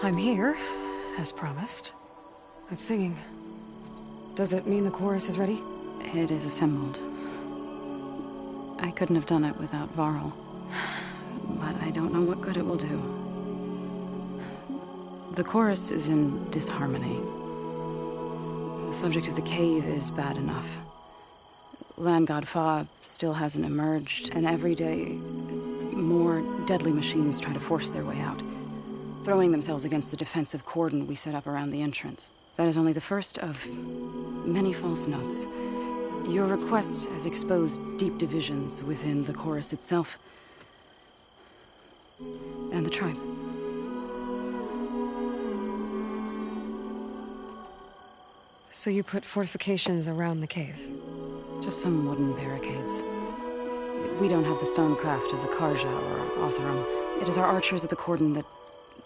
I'm here, as promised. It's singing. Does it mean the chorus is ready? It is assembled. I couldn't have done it without Varl. But I don't know what good it will do. The chorus is in disharmony. The subject of the cave is bad enough. Land God Fa still hasn't emerged, and every day, more deadly machines try to force their way out, throwing themselves against the defensive cordon we set up around the entrance. That is only the first of many false notes. Your request has exposed deep divisions within the chorus itself and the tribe. So you put fortifications around the cave? Just some wooden barricades. We don't have the stonecraft of the Karja or Oseram. It is our archers at the cordon that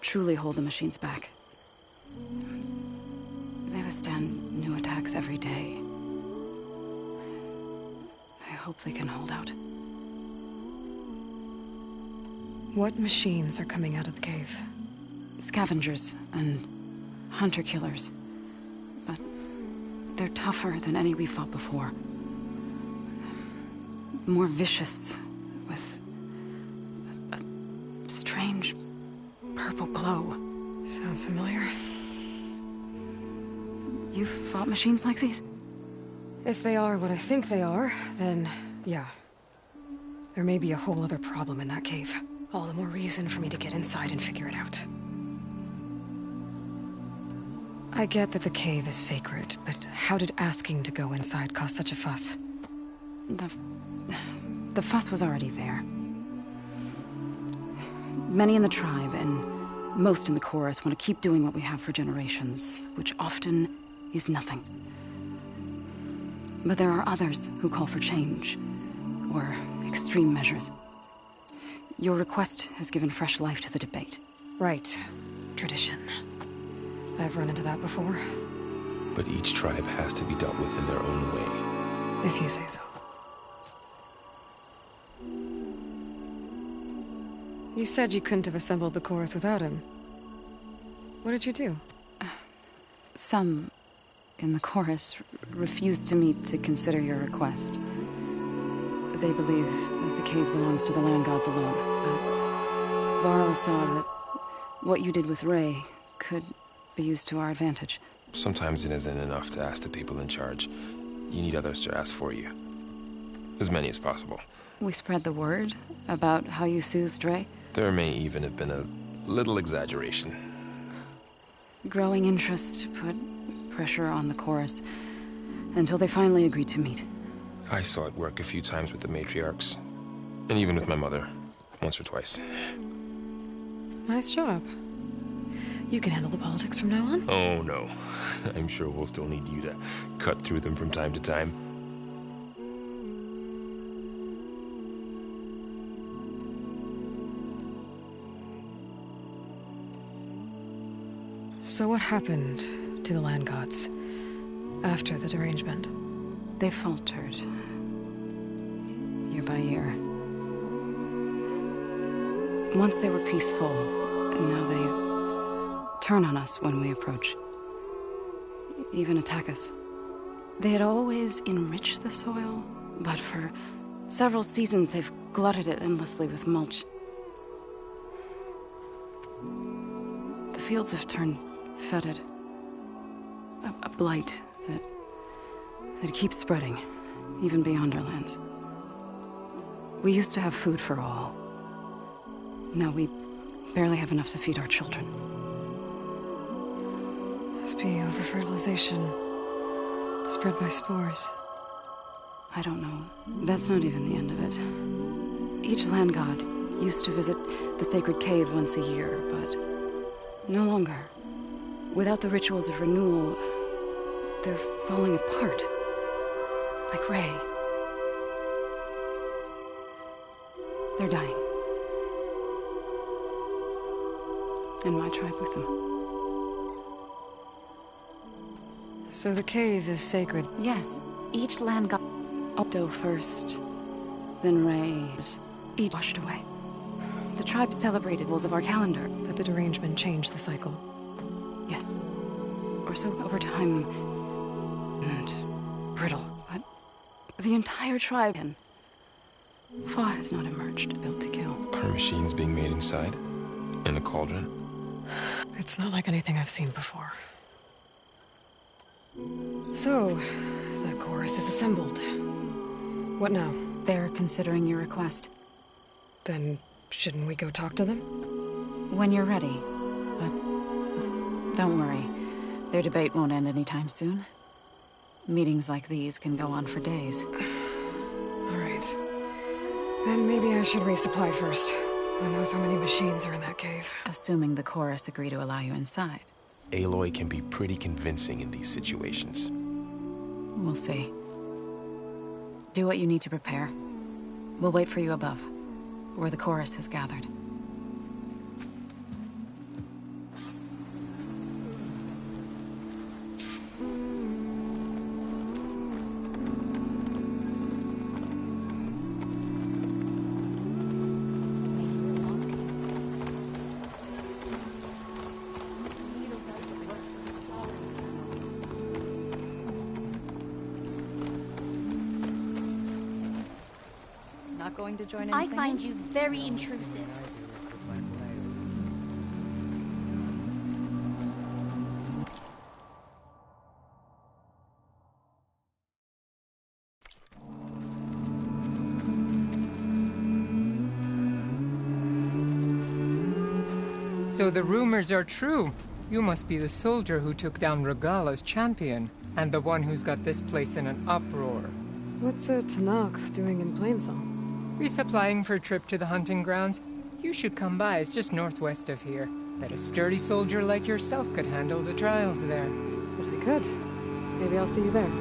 truly hold the machines back. They withstand new attacks every day. I hope they can hold out. What machines are coming out of the cave? Scavengers and hunter-killers. But they're tougher than any we fought before. More vicious, with a strange purple glow. Sounds familiar. You've fought machines like these? If they are what I think they are, then yeah. There may be a whole other problem in that cave. All the more reason for me to get inside and figure it out. I get that the cave is sacred, but how did asking to go inside cause such a fuss? The fuss was already there. Many in the tribe, and most in the chorus, want to keep doing what we have for generations, which often is nothing. But there are others who call for change, or extreme measures. Your request has given fresh life to the debate. Right. Tradition. I've run into that before. But each tribe has to be dealt with in their own way. If you say so. You said you couldn't have assembled the chorus without him. What did you do? Some in the chorus refused to meet to consider your request. They believe that the cave belongs to the land gods alone. Varl saw that what you did with Ray could be used to our advantage. Sometimes it isn't enough to ask the people in charge. You need others to ask for you. As many as possible. We spread the word about how you soothed Ray. There may even have been a little exaggeration. Growing interest put pressure on the chorus until they finally agreed to meet. I saw it work a few times with the matriarchs. And even with my mother. Once or twice. Nice job. You can handle the politics from now on? Oh, no. I'm sure we'll still need you to cut through them from time to time. So what happened to the land gods after the derangement? They faltered. Year by year. Once they were peaceful, and now they turn on us when we approach. Even attack us. They had always enriched the soil, but for several seasons they've glutted it endlessly with mulch. The fields have turned fetid. A blight that keeps spreading, even beyond our lands. We used to have food for all. Now we barely have enough to feed our children. Must be over-fertilization, spread by spores. I don't know. That's not even the end of it. Each land god used to visit the sacred cave once a year, but no longer. Without the rituals of renewal, they're falling apart. Like Ray. They're dying. And my tribe with them. So the cave is sacred? Yes. Each land god... Opto first, then Ray. Each washed away. The tribe celebrated rules of our calendar. But the derangement changed the cycle. Yes. Or so over time. And brittle. But the entire tribe and Fa has not emerged, built to kill. Are machines being made inside? In a cauldron? It's not like anything I've seen before. So, the chorus is assembled. What now? They're considering your request. Then, shouldn't we go talk to them? When you're ready. But don't worry. Their debate won't end anytime soon. Meetings like these can go on for days. All right. Then maybe I should resupply first. Who knows how many machines are in that cave? Assuming the chorus agree to allow you inside. Aloy can be pretty convincing in these situations. We'll see. Do what you need to prepare. We'll wait for you above, where the chorus has gathered. Not going to join in I singing? find you very intrusive. So the rumors are true. You must be the soldier who took down Regala's champion, and the one who's got this place in an uproar. What's a Tanakh doing in Plainsong? Resupplying for a trip to the hunting grounds? You should come by, it's just northwest of here. Bet a sturdy soldier like yourself could handle the trials there. But I could. Maybe I'll see you there.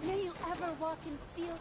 May you ever walk in fields.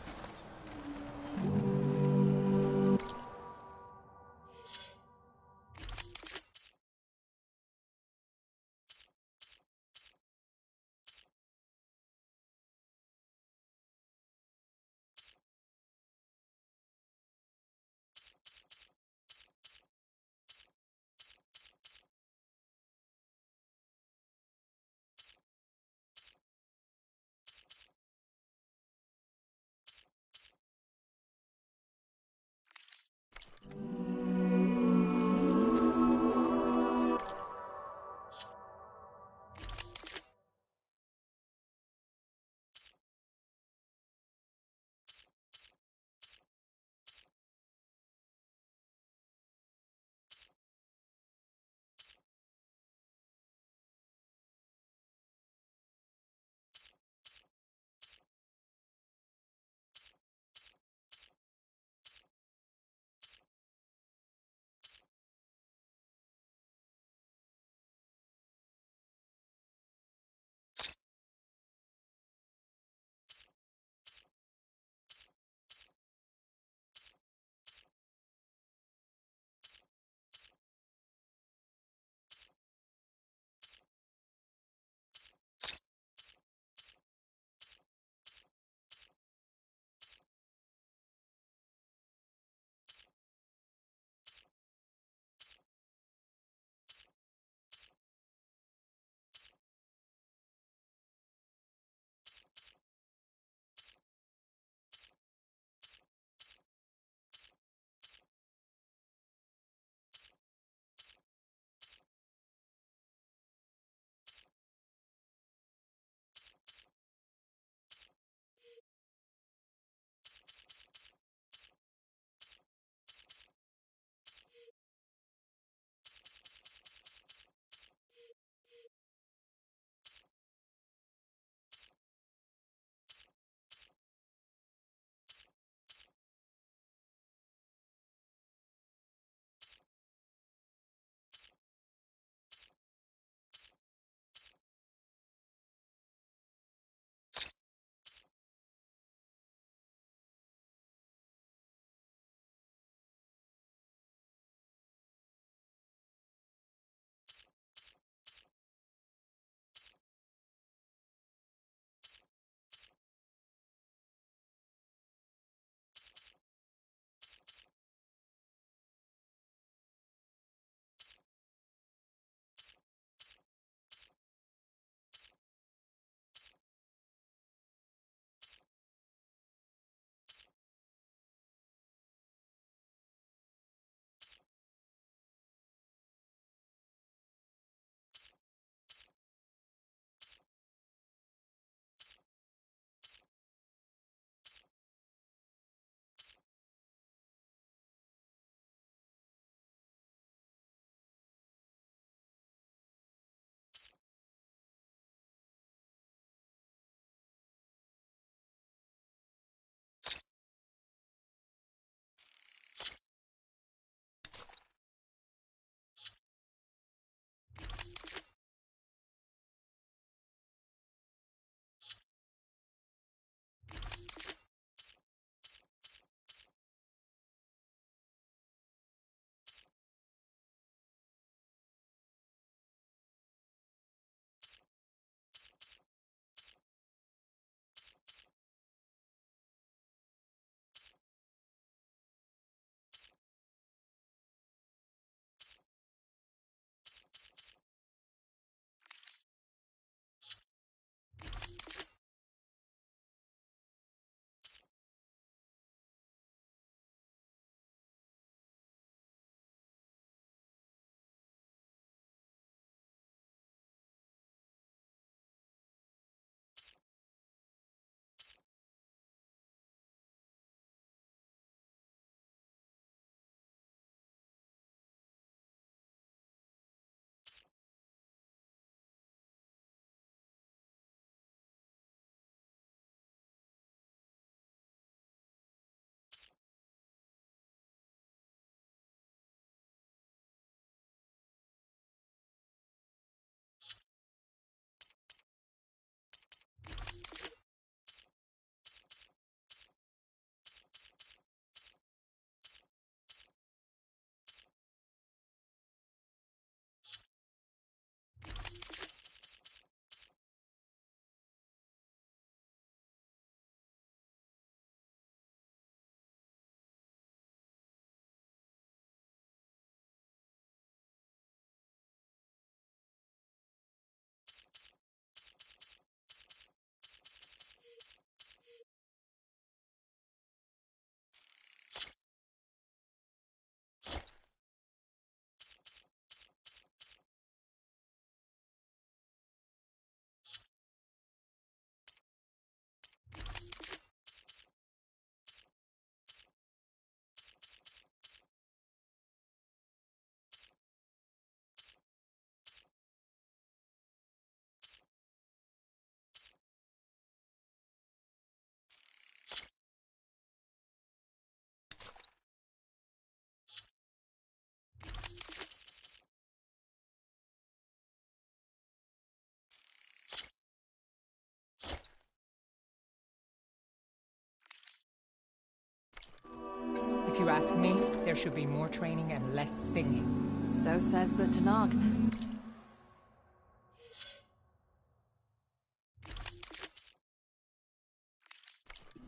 If you ask me, there should be more training and less singing. So says the Tanakh.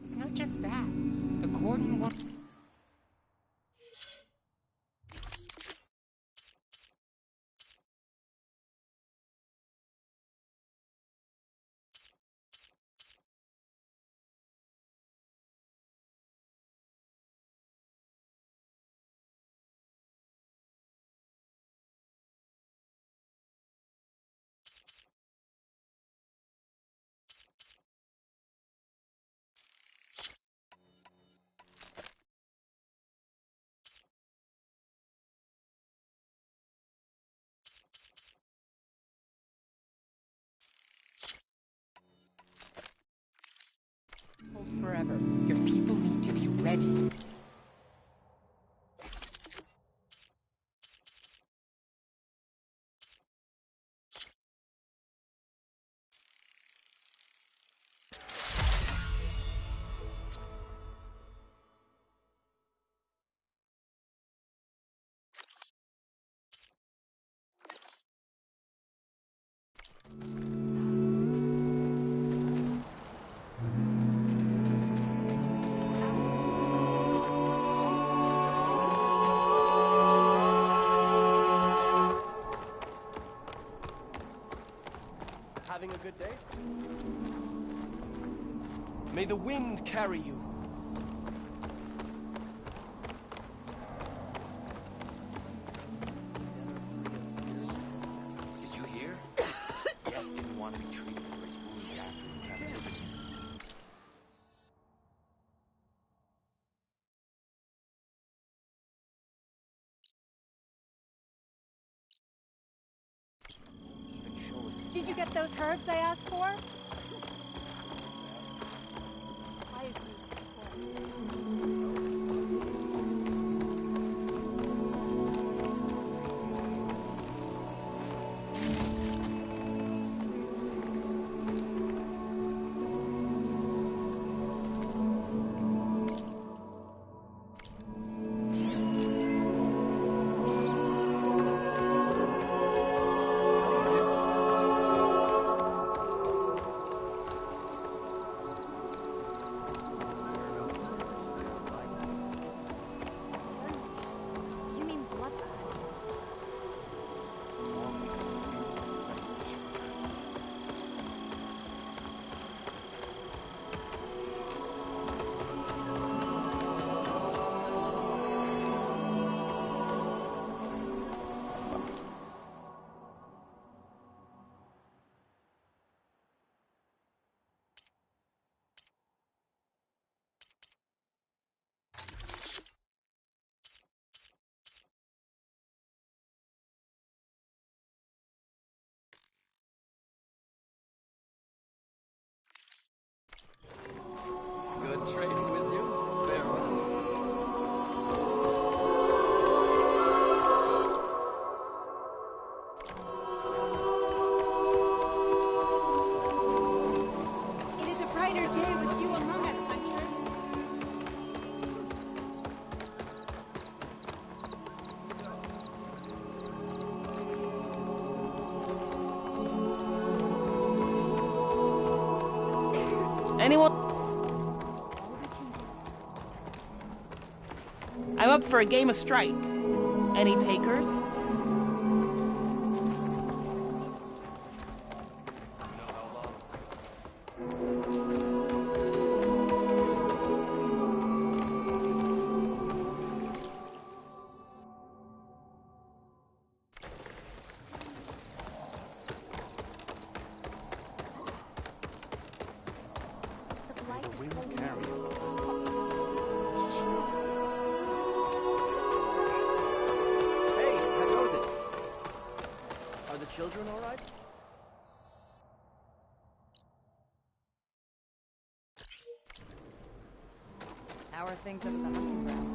It's not just that. The Cordon won't... hold forever. Your people need to be ready. Having a good day? May the wind carry you. Did you hear? Death didn't want to be treated for his wounds after his captivity. Even show us his Did you get those herbs I asked for? I agree. You mean bloodbath? Good trading with you. Farewell. It is a brighter day with you among us, hunter. Anyone? I'm up for a game of strike. Any takers? The wind carry you. Hey, how goes it? Are the children all right? How are things up at the hunting ground?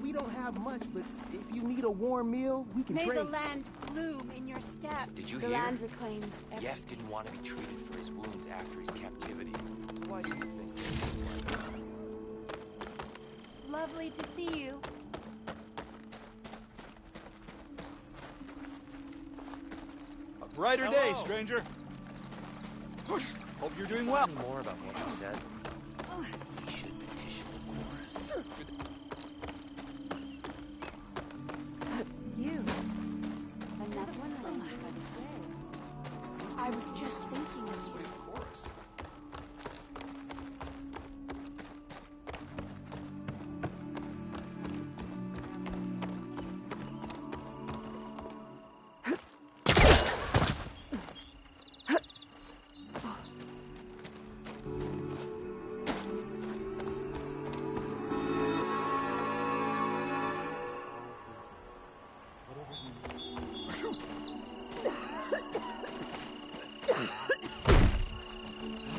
We don't have have much, but if you need a warm meal, we can May trade. the land bloom in your steps. Did you the hear? land reclaims everything. Yef didn't want to be treated for his wounds after his captivity. Why do you think Lovely to see you. A brighter day, stranger. Hope you're doing well. More about what he said. He should petition the chorus. You. Another one left by the slave. I was just thinking of you. Of course.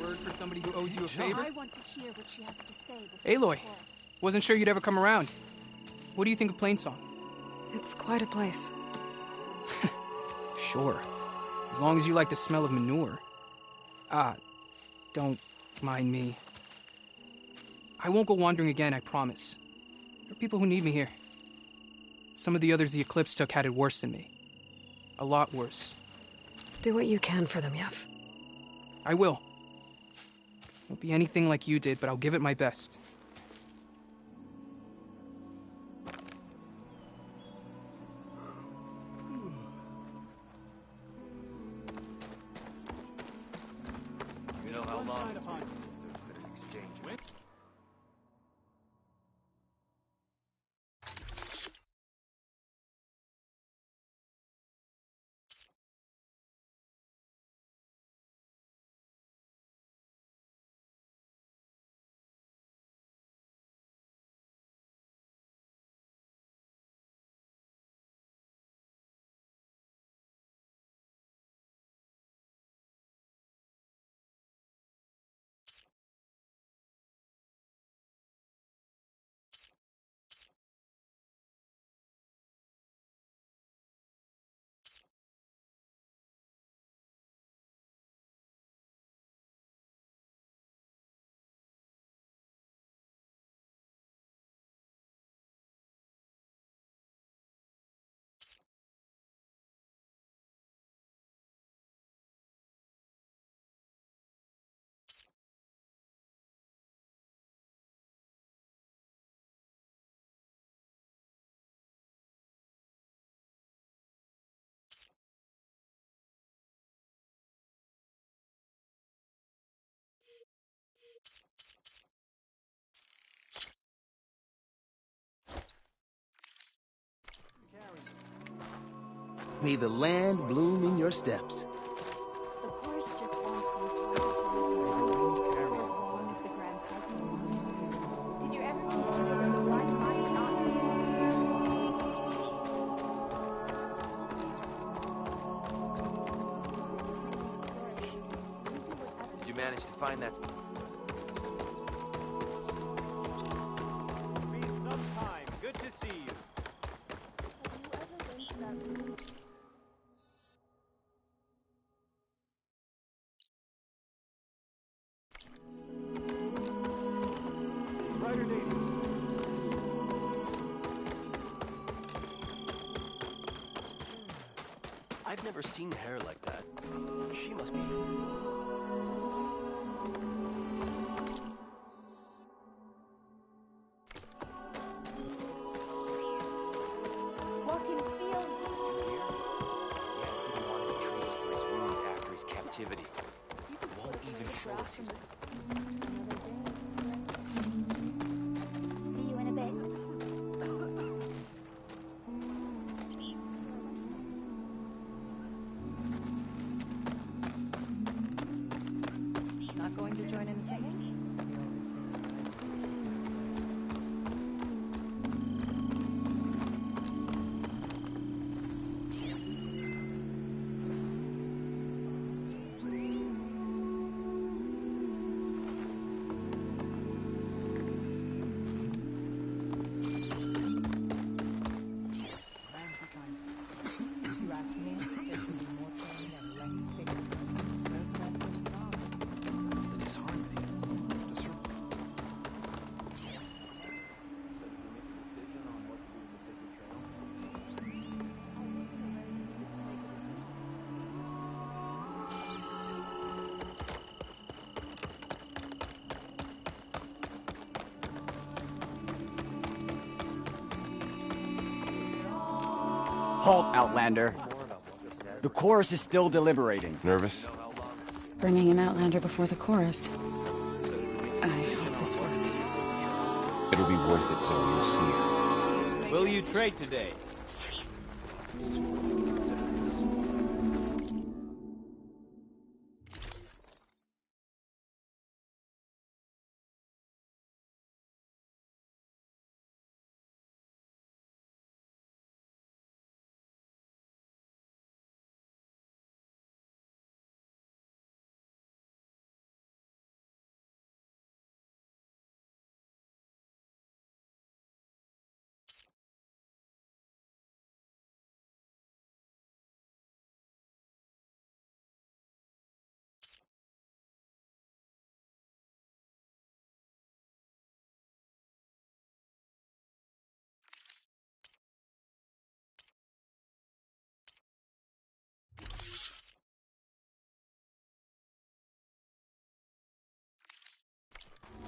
Word for somebody who owes you a favor? I want to hear what she has to say before Aloy, the chorus. wasn't sure you'd ever come around. What do you think of Plainsong? It's quite a place. Sure. As long as you like the smell of manure. Don't mind me. I won't go wandering again, I promise. There are people who need me here. Some of the others the Eclipse took had it worse than me. A lot worse. Do what you can for them, Yef. I will. Won't be anything like you did, but I'll give it my best. You know how long it's been since there's been an exchange with? May the land bloom in your steps. The chorus just wants you to as the grand cycle. Did you ever consider that the black might not Did you manage to find that? Been some time. Good to see you. Brighter day. I've never seen hair like that. She must be. Walk in field. Yef didn't want to be treated for his wounds after his captivity. Won't even show us his. See you in a bit. Not going to join in singing? halt, Outlander. The chorus is still deliberating. Nervous? Bringing an Outlander before the chorus. I hope this works. It'll be worth it, Zoe. You'll see. Will you trade today?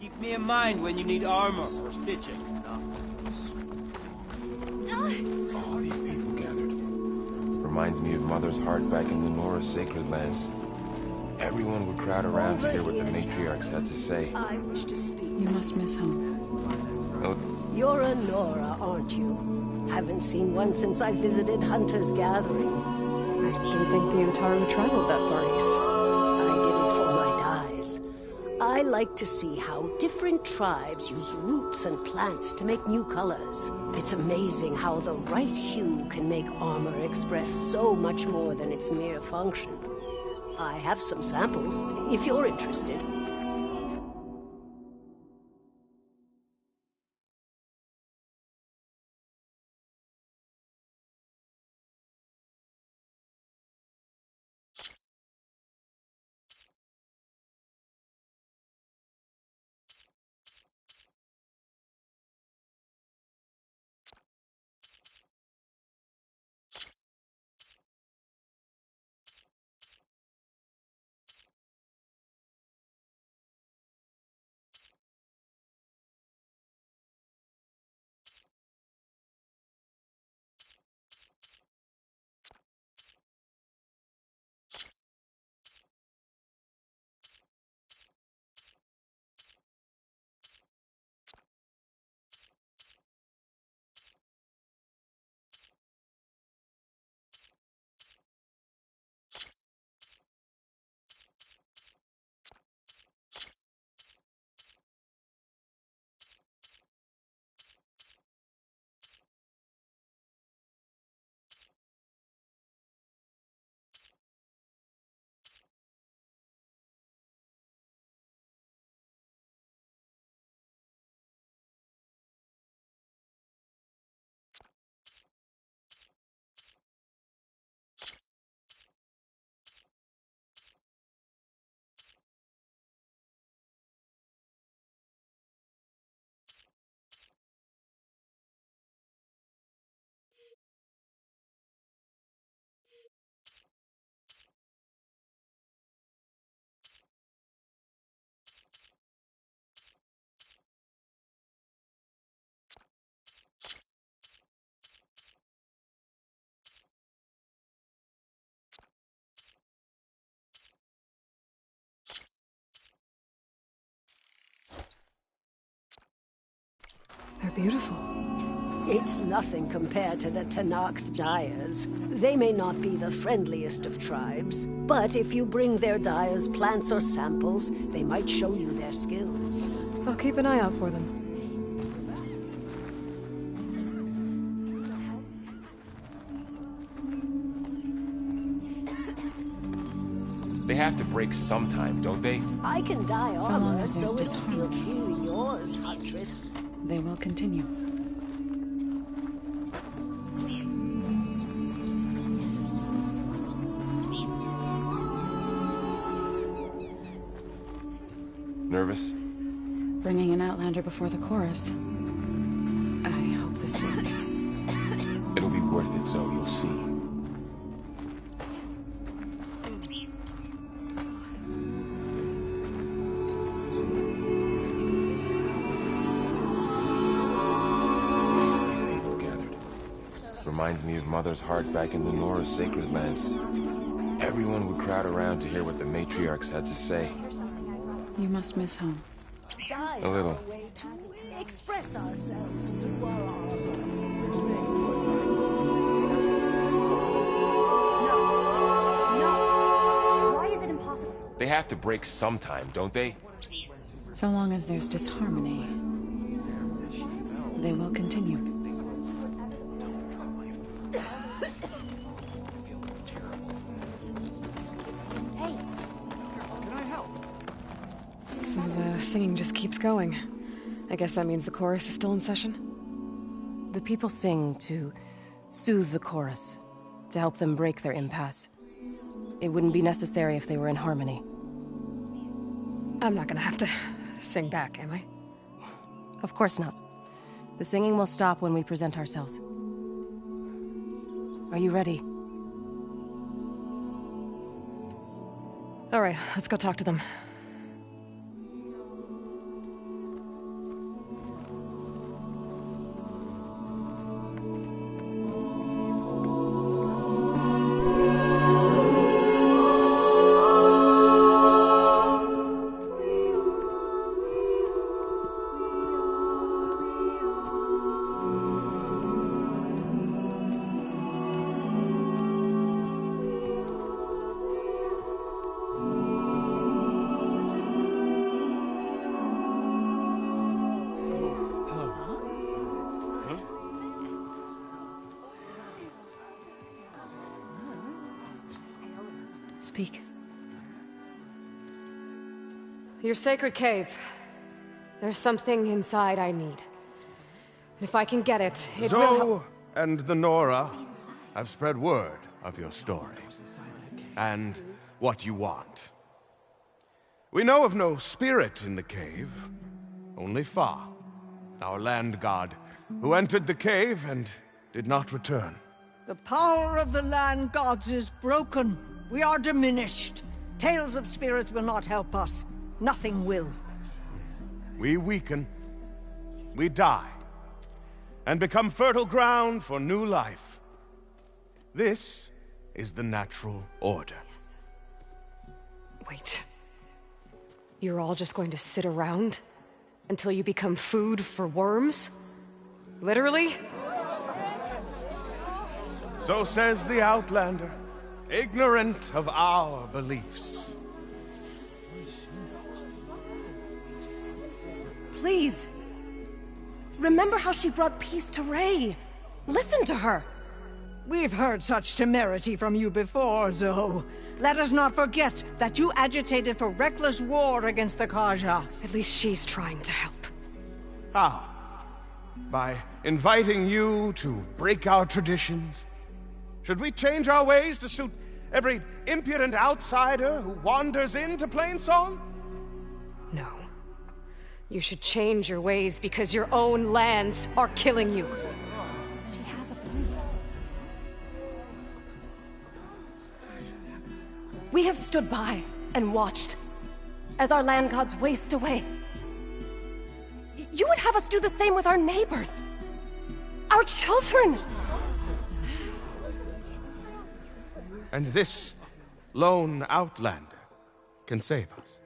Keep me in mind when you need armor or stitching. All these people gathered. Reminds me of Mother's heart back in Lenora's sacred lands. Everyone would crowd around to hear what the matriarchs had to say. I wish to speak. You must miss home. Oh, You're a Nora, aren't you? Haven't seen one since I visited Hunter's Gathering. I didn't think the Utaru traveled that far east. I did it for my dyes. I like to see how different tribes use roots and plants to make new colors. It's amazing how the right hue can make armor express so much more than its mere function. I have some samples, if you're interested. They're beautiful. It's nothing compared to the Tenakth Dyers. They may not be the friendliest of tribes, but if you bring their dyers plants or samples, they might show you their skills. I'll keep an eye out for them. they have to break sometime, don't they? I can dye So long armor, as so there's it'll feel disharmony. truly yours, Huntress. They will continue. Nervous? Bringing an Outlander before the chorus. I hope this works. It'll be worth it, Zoe, you'll see. These people gathered. Reminds Reminds me of Mother's heart back in Lenora's sacred lands. Everyone would crowd around to hear what the matriarchs had to say. You must miss home. Dyes A little. our way to express ourselves through our art. No. Why is it impossible? They have to break sometime, don't they? So long as there's disharmony, they will continue. Hey, Can I help? So the singing just keeps going. I guess that means the chorus is still in session? The people sing to soothe the chorus, to help them break their impasse. It wouldn't be necessary if they were in harmony. I'm not gonna have to sing back, am I? Of course not. The singing will stop when we present ourselves. Are you ready? All right, let's go talk to them. Speak. Your sacred cave. There's something inside I need. And if I can get it, it will help. Zoe and the Nora have spread word of your story. And what you want. We know of no spirit in the cave. Only Fa, our land god, who entered the cave and did not return. The power of the land gods is broken. We are diminished. Tales of spirits will not help us. Nothing will. We weaken. We die. And become fertile ground for new life. This is the natural order. Yes. Wait. You're all just going to sit around until you become food for worms? Literally? So says the Outlander, ignorant of our beliefs. Please. Remember how she brought peace to Ray. Listen to her. We've heard such temerity from you before, Zoe. Let us not forget that you agitated for reckless war against the Kaja. At least she's trying to help. How? By inviting you to break our traditions? Should we change our ways to suit every impudent outsider who wanders into Plainsong? No. You should change your ways because your own lands are killing you. she has a point. We have stood by and watched as our land gods waste away. You would have us do the same with our neighbors, our children. And this lone outlander can save us.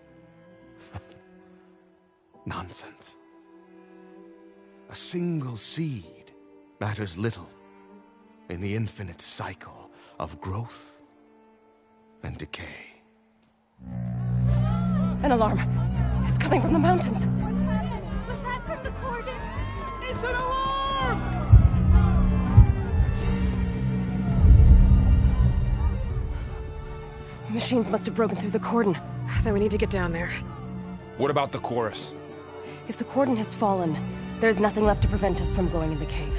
Nonsense. A single seed matters little in the infinite cycle of growth and decay. An alarm. It's coming from the mountains. Was that from the cordon? It's an alarm! Machines must have broken through the cordon. Then we need to get down there. What about the chorus? If the cordon has fallen, there's nothing left to prevent us from going in the cave.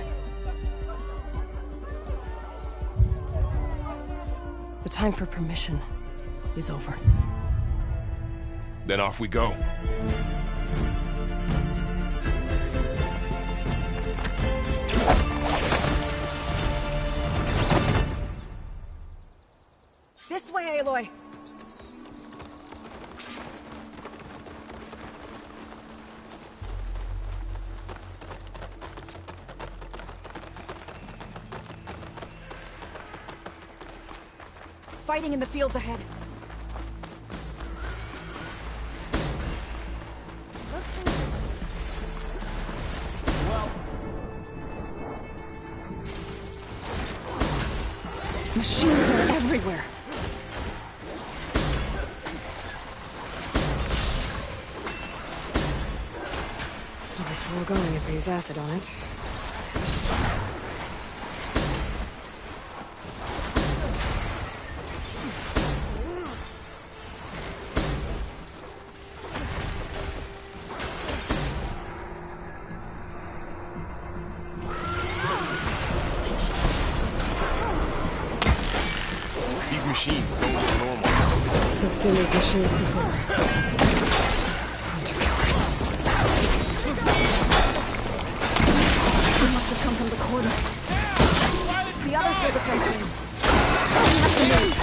The time for permission is over. Then off we go. This way, Aloy. fighting in the fields ahead. Machines are everywhere. It'll be slow going if I use acid on it. These machines don't look normal. I've seen these machines before. Hunter killers. They must have come from the corner. The others were the fences. We have to move.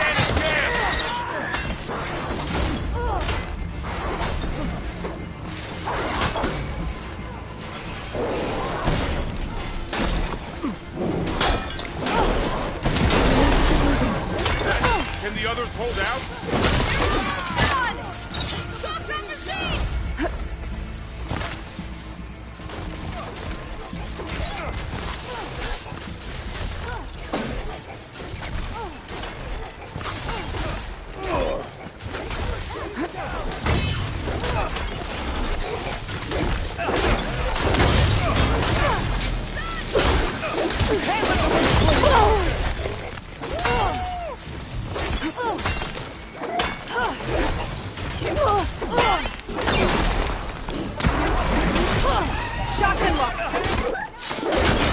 Can the others hold out? Shotgun machine! Shotgun locked.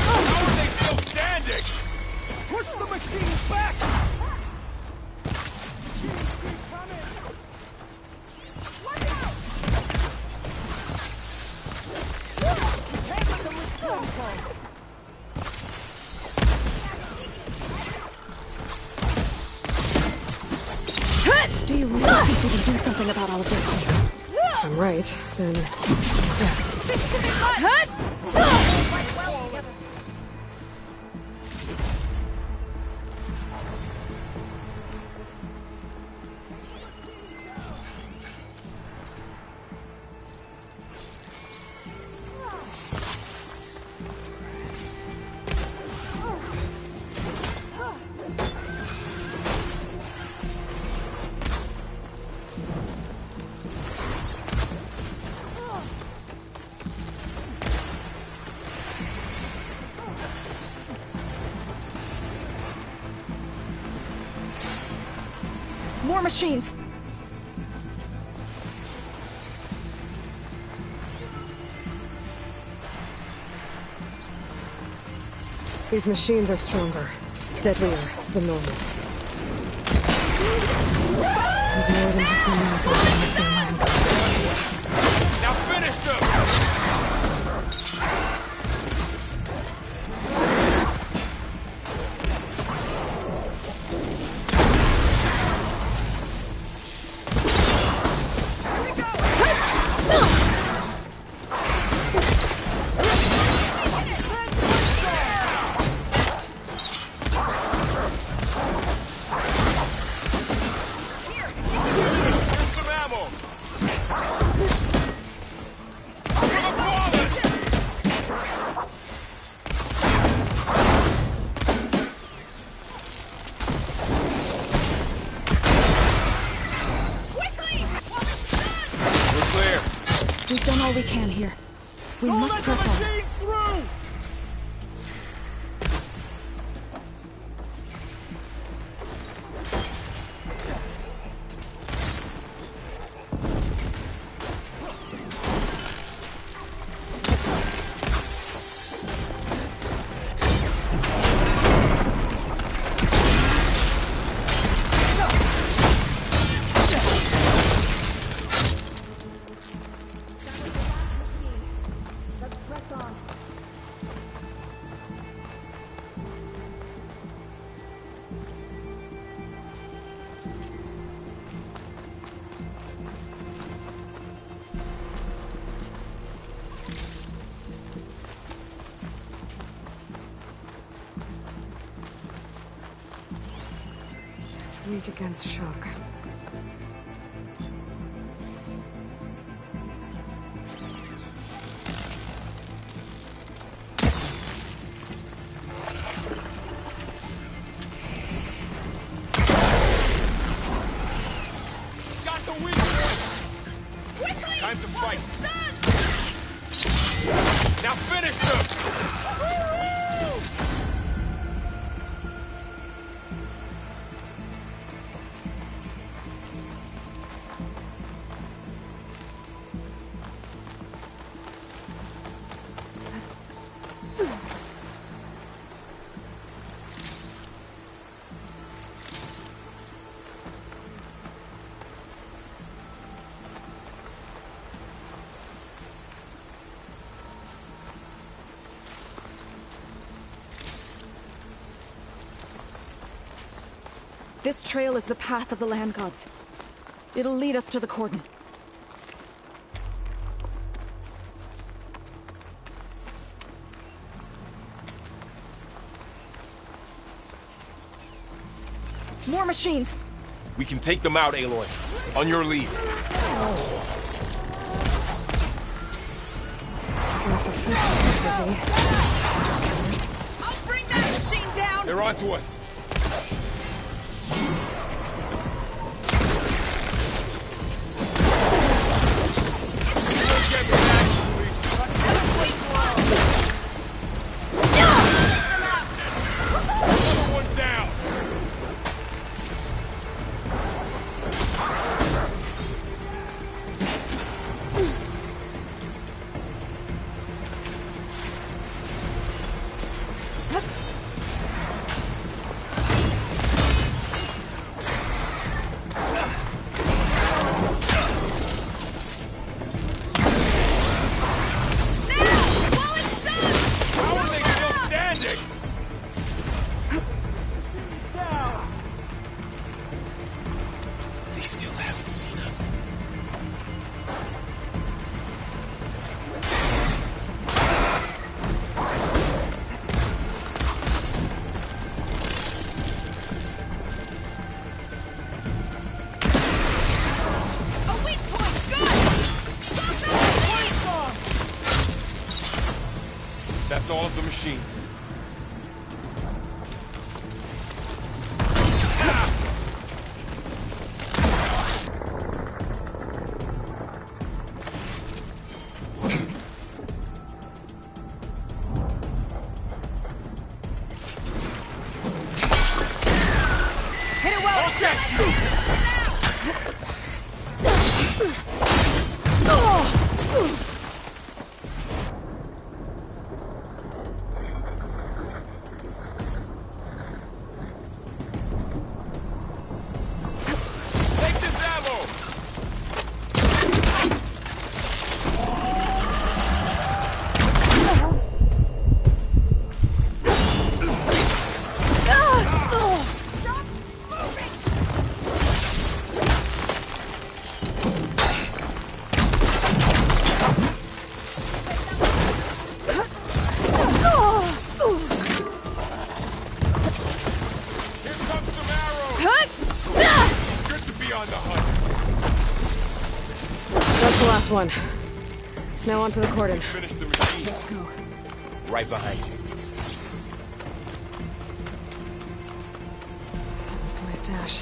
How are they still standing? Push the machine back! Do you really think we can do something about all of this? If I'm right, then... yeah. More machines. These machines are stronger, deadlier than normal. There's more than just one miracle in the same land. Now finish them! We've done all we can here. We must press on. Through! weak against shock. Got the weak point! Quickly! Time to fight! Son! Now finish them! This trail is the path of the land gods. It'll lead us to the cordon. More machines! We can take them out, Aloy. On your lead. Guess Hephaestus is busy. Killers. I'll bring that machine down! They're onto us. Another one down. How are they still standing? They still haven't seen us. A weak point! Good! Stop that! That's all of the machines. Hit it well! I'll catch you! Take this ammo! Stop moving! Here comes some arrows! Good to be on the hunt. That's the last one. Now onto the cordon. Finish the machines. Right behind you. Sends to my stash.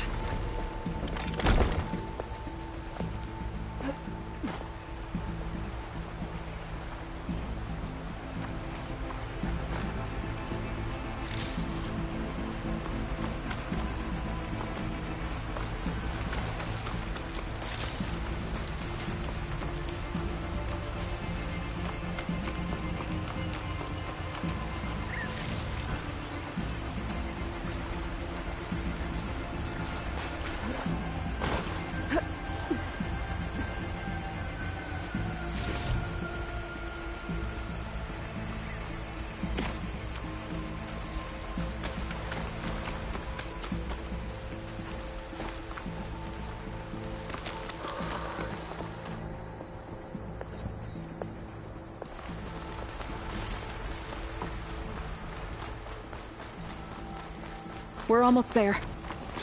We're almost there.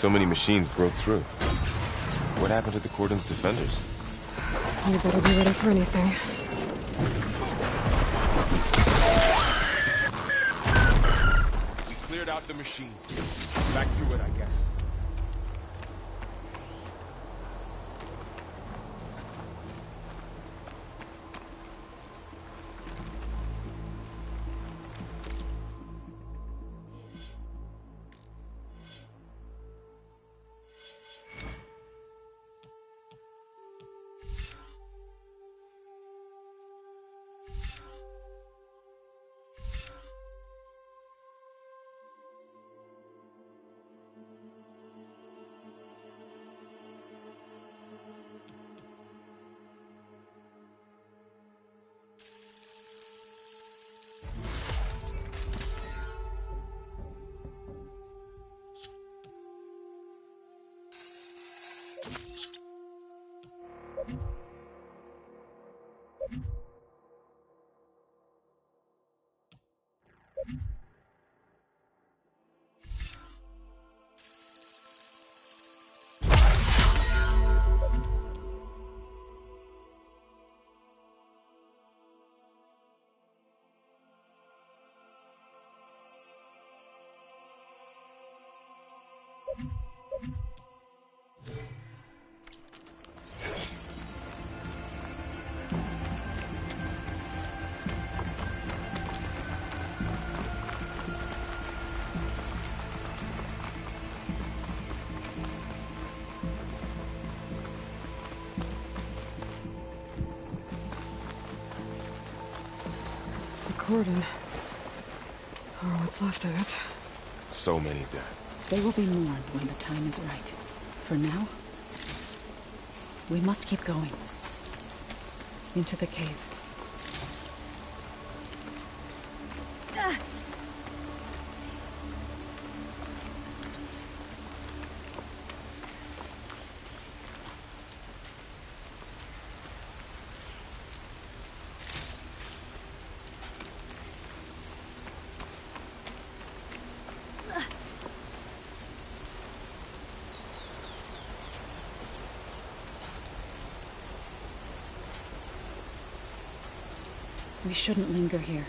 So many machines broke through. What happened to the Cordon's defenders? You better be ready for anything. We cleared out the machines. Back to it, I guess. Cordon. Or what's left of it. So many dead. They will be mourned when the time is right. For now, we must keep going. Into the cave. We shouldn't linger here.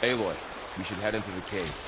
Aloy, we should head into the cave.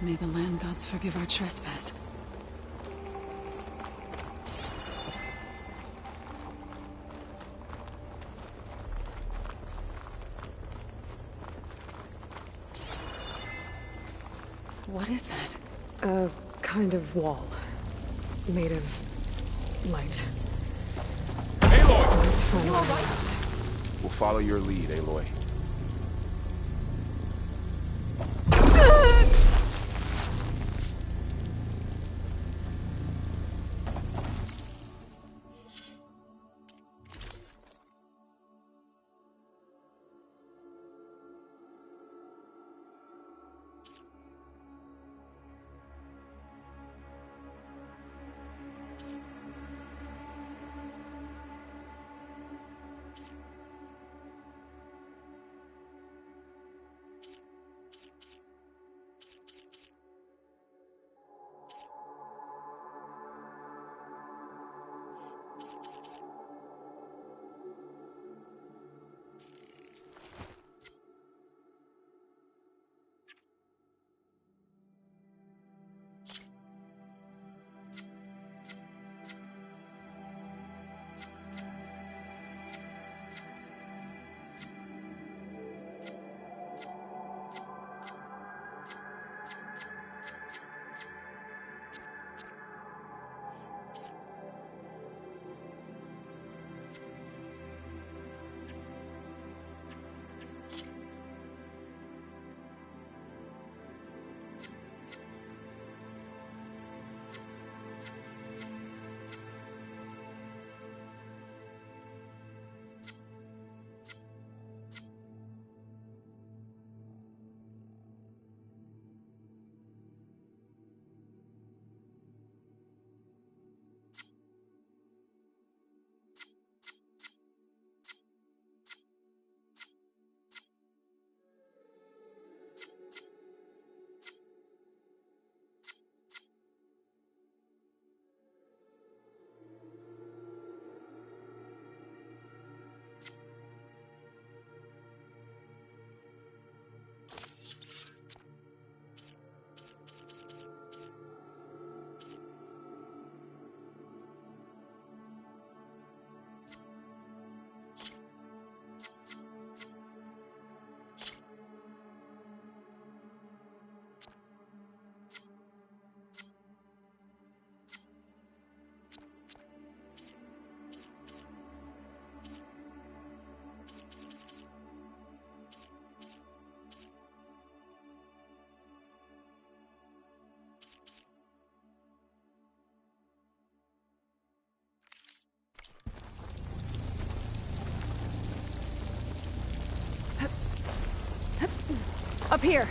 May the land gods forgive our trespass. What is that? A kind of wall. Made of light. Aloy! You alright? We'll follow your lead, Aloy. Up here.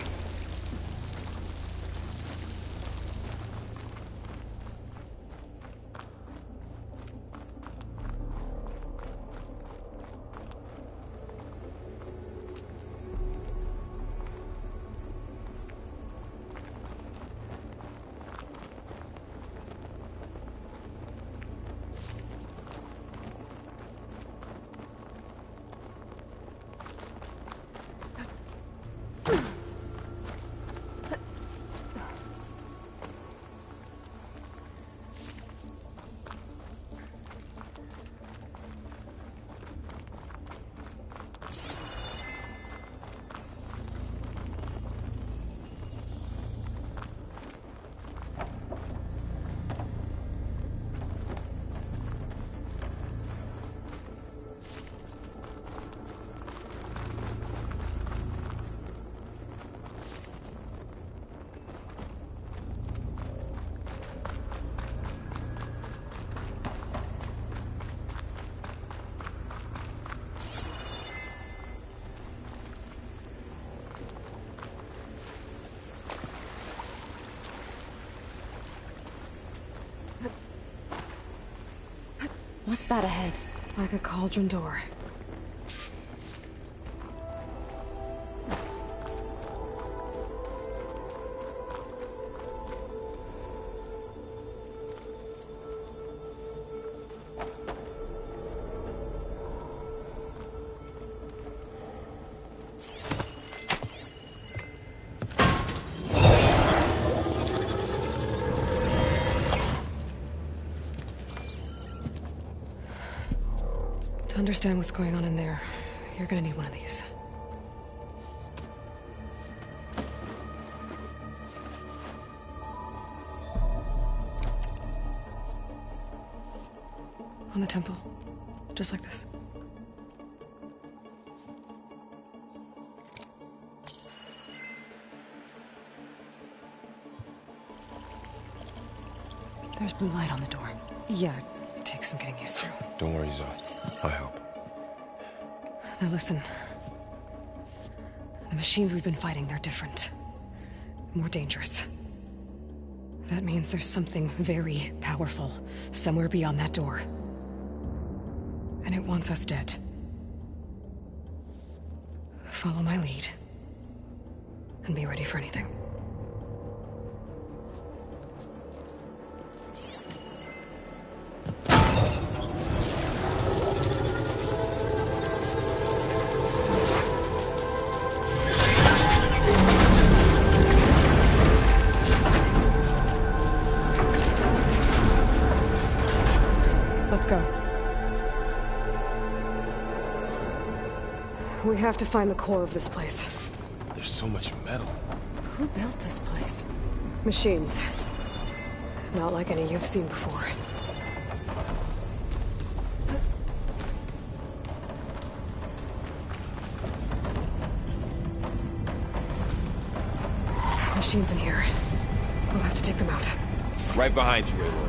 What's that ahead? Like a cauldron door. To understand what's going on in there, you're gonna need one of these. On the temple. Just like this. There's blue light on the door. Yeah, it takes some getting used to. Don't worry, Zoe. I'll help. Now listen. The machines we've been fighting, they're different. More dangerous. That means there's something very powerful somewhere beyond that door. And it wants us dead. Follow my lead. And be ready for anything. Let's go. We have to find the core of this place. There's so much metal. Who built this place? Machines. Not like any you've seen before. Machines in here. We'll have to take them out. Right behind you, Aloy.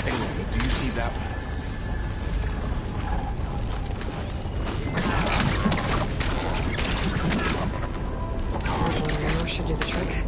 Anyway, do you see that one? Should do the trick.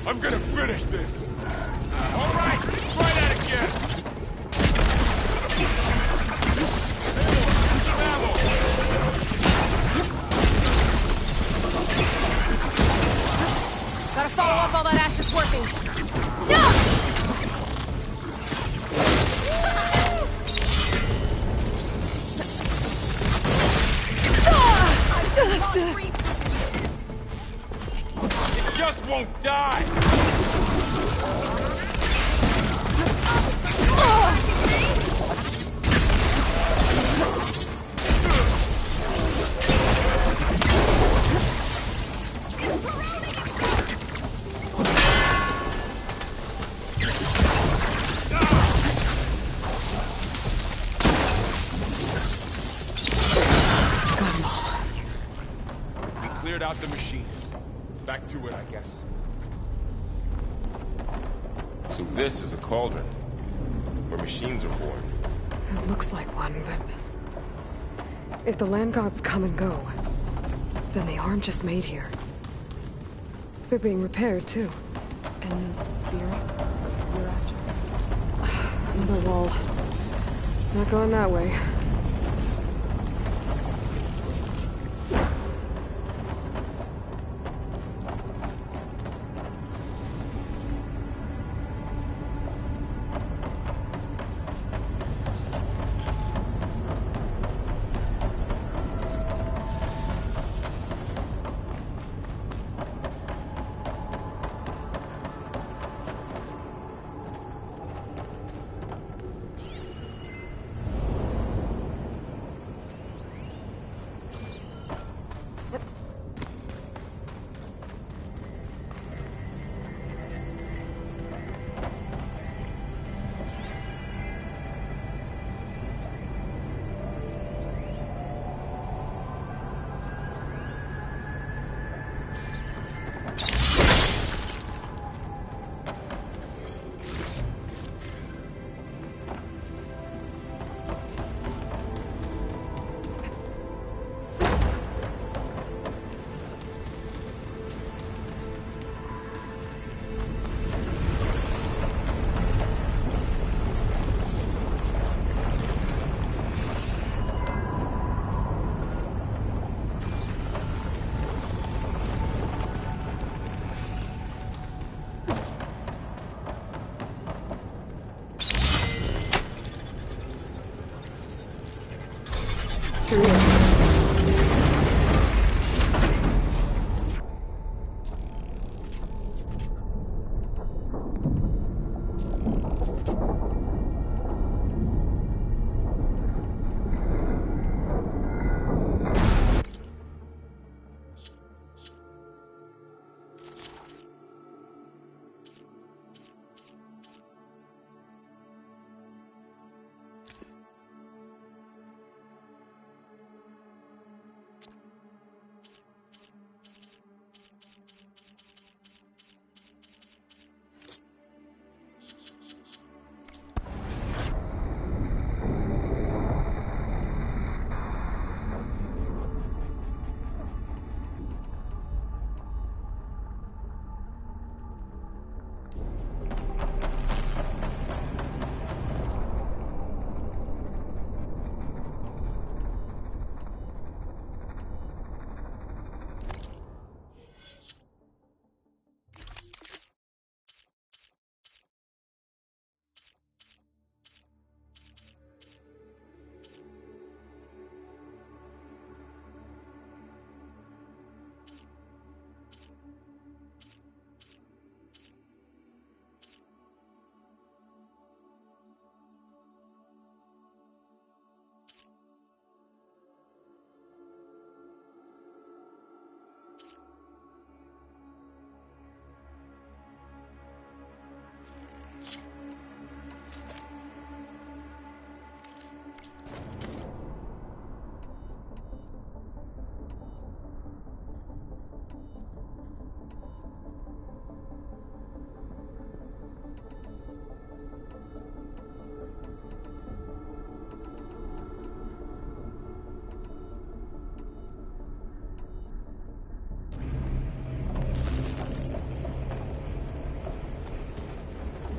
I'm gonna finish this! All right, try that again! Gotta follow up while that acid's working. It just won't die! the machines. Back to it, I guess. So this is a cauldron, where machines are born. It looks like one, but... if the land gods come and go, then they aren't just made here. They're being repaired, too. And the spirit you're after? Another wall. Not going that way.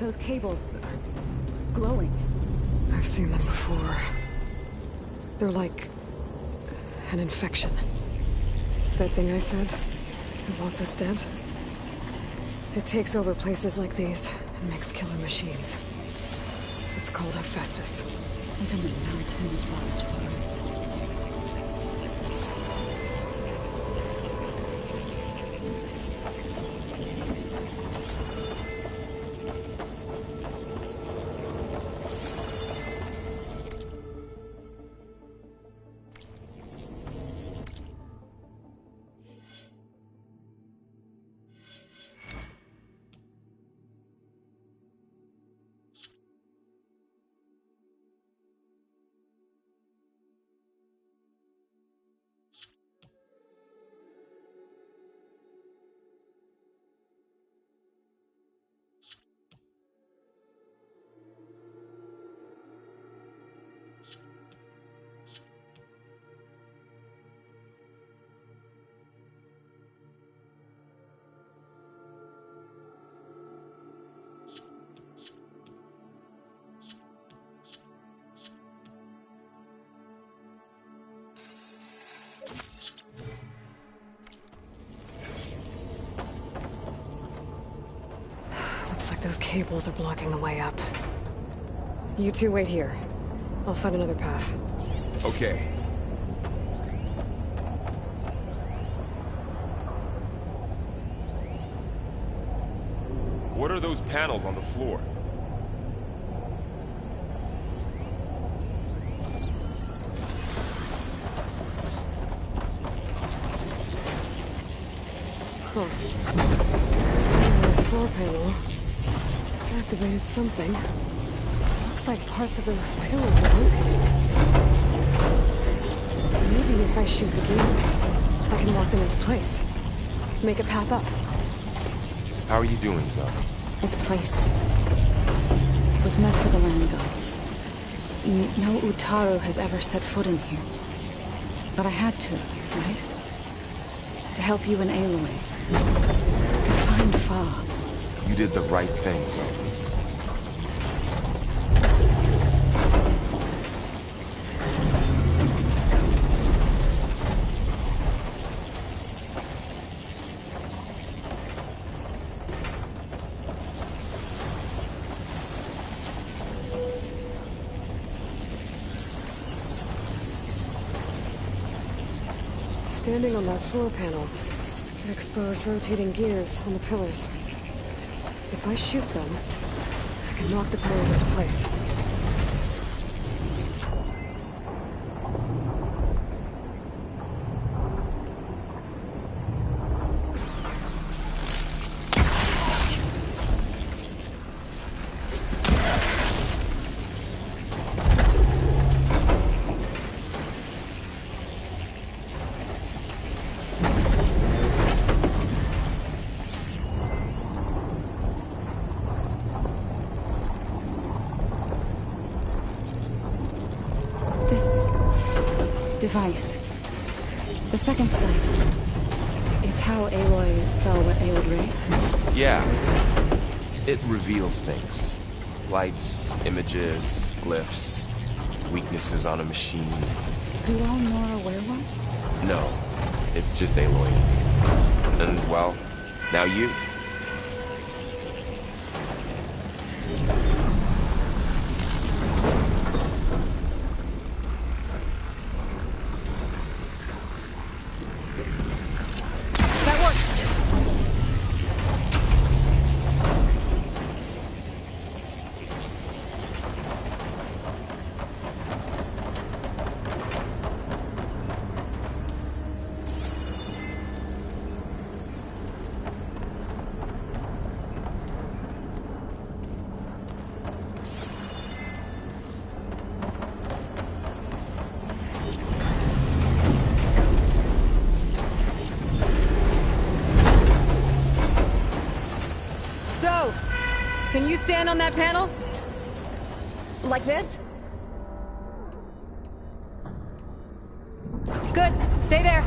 Those cables are glowing. I've seen them before. They're like... an infection. That thing I said? It wants us dead? It takes over places like these and makes killer machines. It's called Hephaestus. Even the mountains brought towards. like those cables are blocking the way up. You two wait here. I'll find another path. Okay. What are those panels on the floor? Huh. Standing on this floor panel activated something. Looks like parts of those pillars are rotating. Maybe if I shoot the gears, I can lock them into place. Make a path up. How are you doing, Zoe? This place was meant for the land gods. No Utaru has ever set foot in here. But I had to, right? To help you and Aloy. To find Fa. You did the right thing, Zoe. Standing on that floor panel, it exposed rotating gears on the pillars. If I shoot them, I can knock the pillars into place. Device. The second sight. It's how Aloy saw what ailed Ray? Yeah. It reveals things. Lights, images, glyphs, weaknesses on a machine. You all Nora werewolf? No. It's just Aloy. And, well, now you. Can you stand on that panel? Like this? Good. Stay there.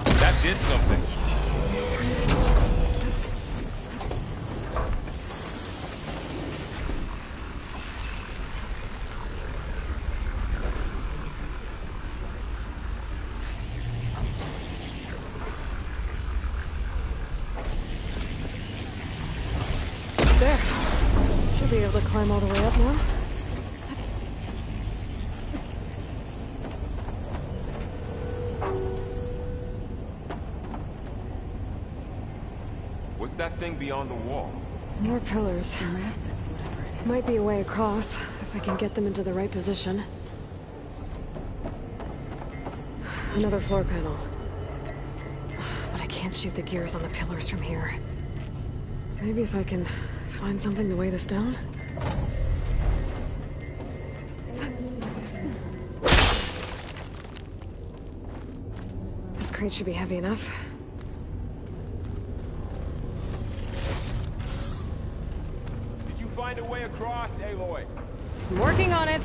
That did something. There. Should be able to climb all the way up now. What's that thing beyond the wall? More pillars. Massive, whatever it is. Might be a way across, if I can get them into the right position. Another floor panel. But I can't shoot the gears on the pillars from here. Maybe if I can find something to weigh this down? This crate should be heavy enough. Did you find a way across, Aloy? I'm working on it.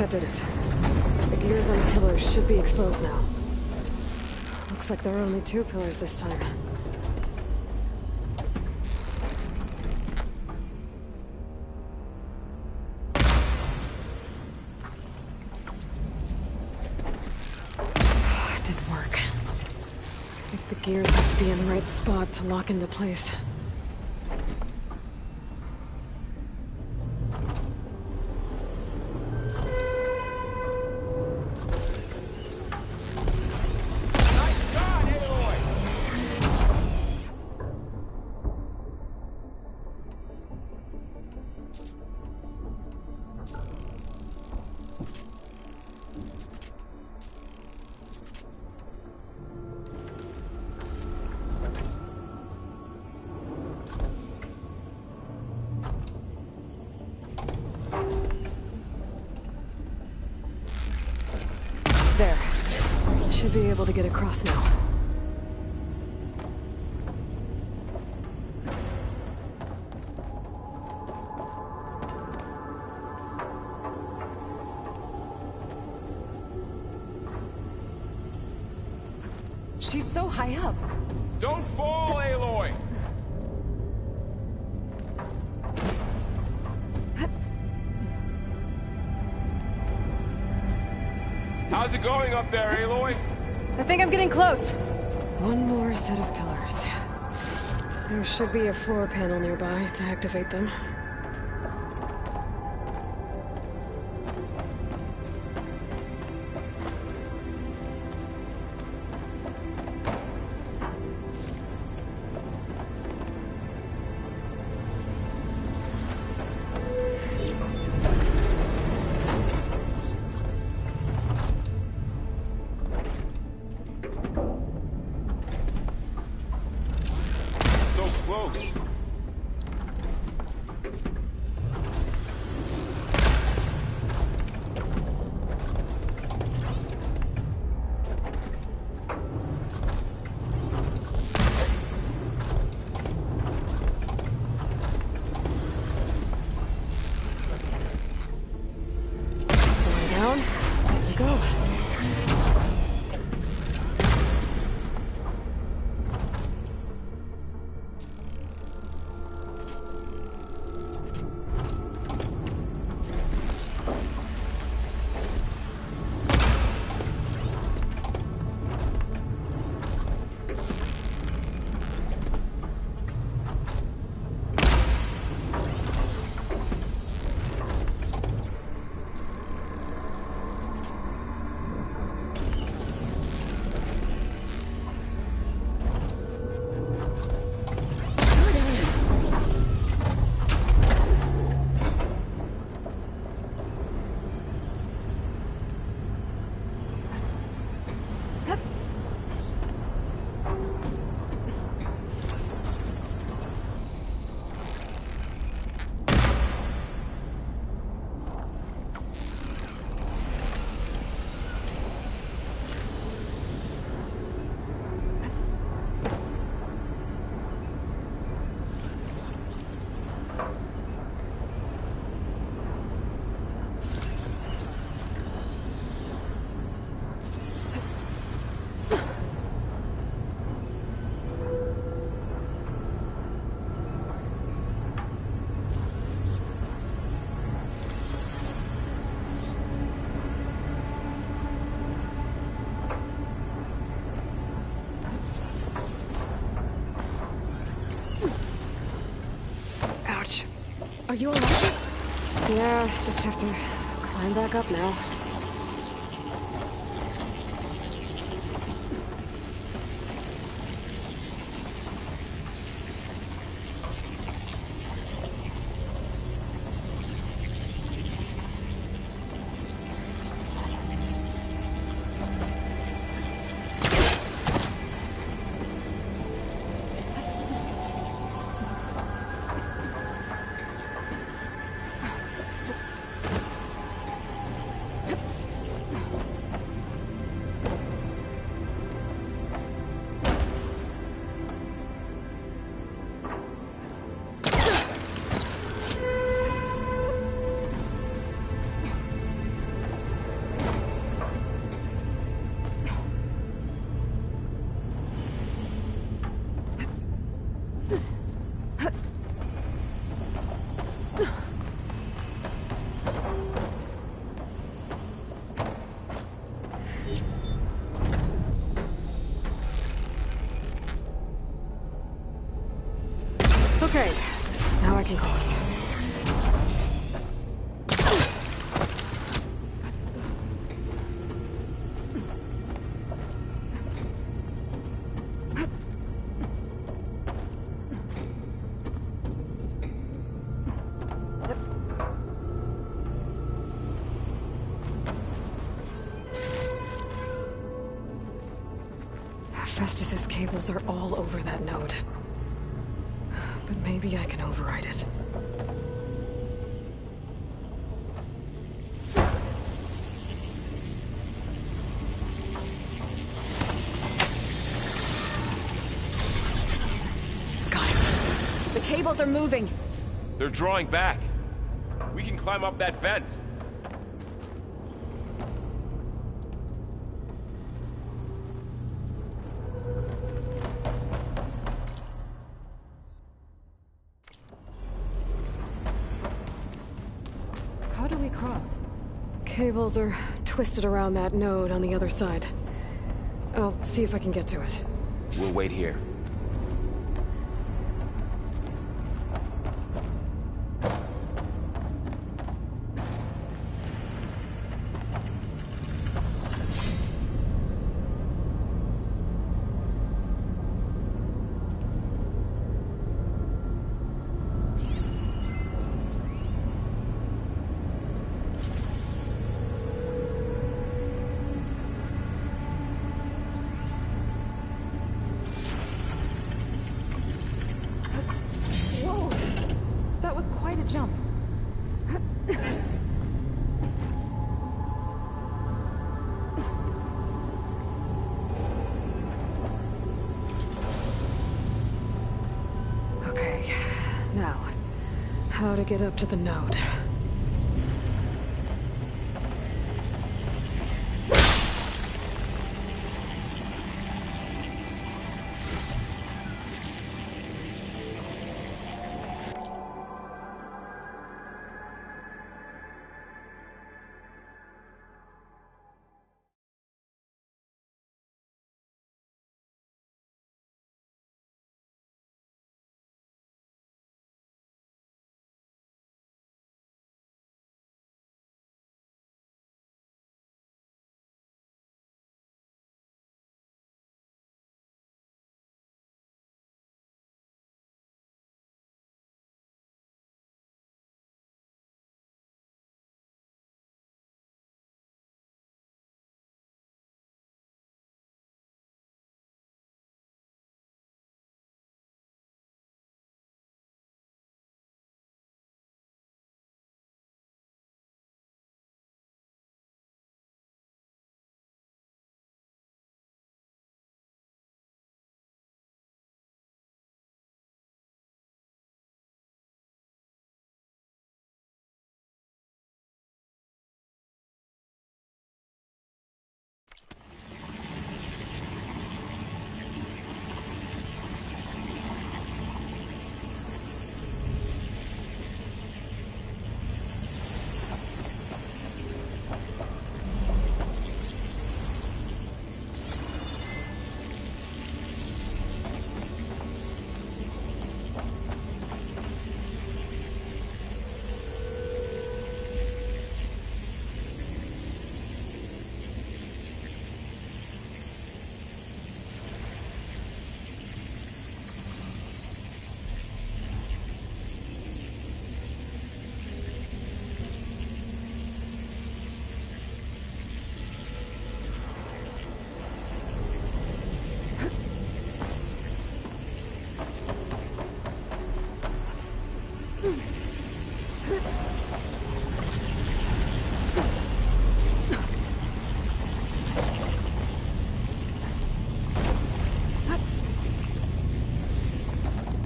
That did it. The gears on the pillars should be exposed now. Looks like there are only 2 pillars this time. It didn't work. I think the gears have to be in the right spot to lock into place. There. Should be able to get across now. She's so high up. Don't fall, Aloy! How's it going up there, Aloy? I think I'm getting close. One more set of pillars. There should be a floor panel nearby to activate them. Are you alright? Yeah, just have to climb back up now. Okay, now I can cross. Festus's cables are all over that node. But maybe I can override it. Got it. The cables are moving. They're drawing back. We can climb up that vent. How do we cross? Cables are twisted around that node on the other side. I'll see if I can get to it. We'll wait here. Whoa! That was quite a jump. Okay, now, how to get up to the node.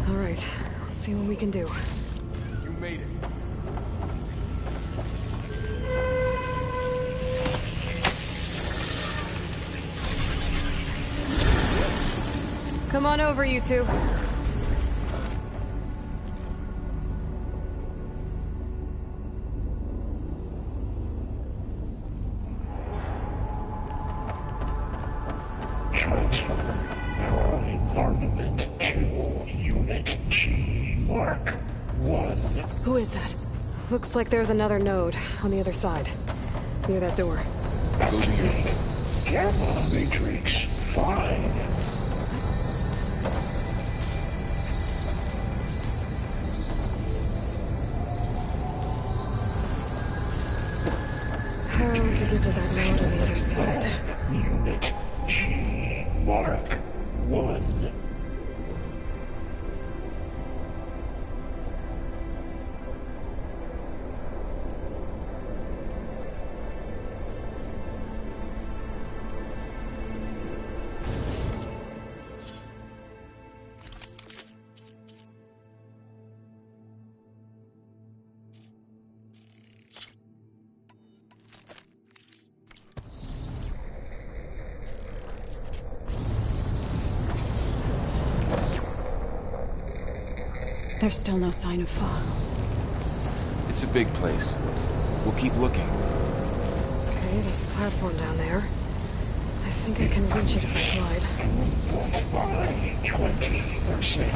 All right, let's see what we can do. You made it. Come on over, you two. Transfer your armament to Unit G. Mark 1. Who is that? Looks like there's another node on the other side, near that door. Activate Gamma Matrix 5. How to get to that node on the other side? Unit G Mark 1. There's still no sign of fog. It's a big place. We'll keep looking. Okay, there's a platform down there. I think I can reach it if I glide. By 20%.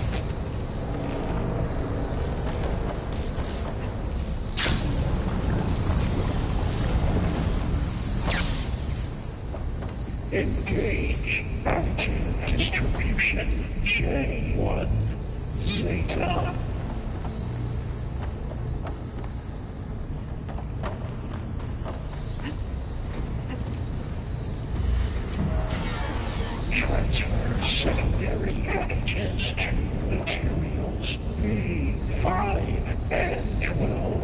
Engage active distribution J1 Zeta. Transfer secondary packages to materials B5 and 12.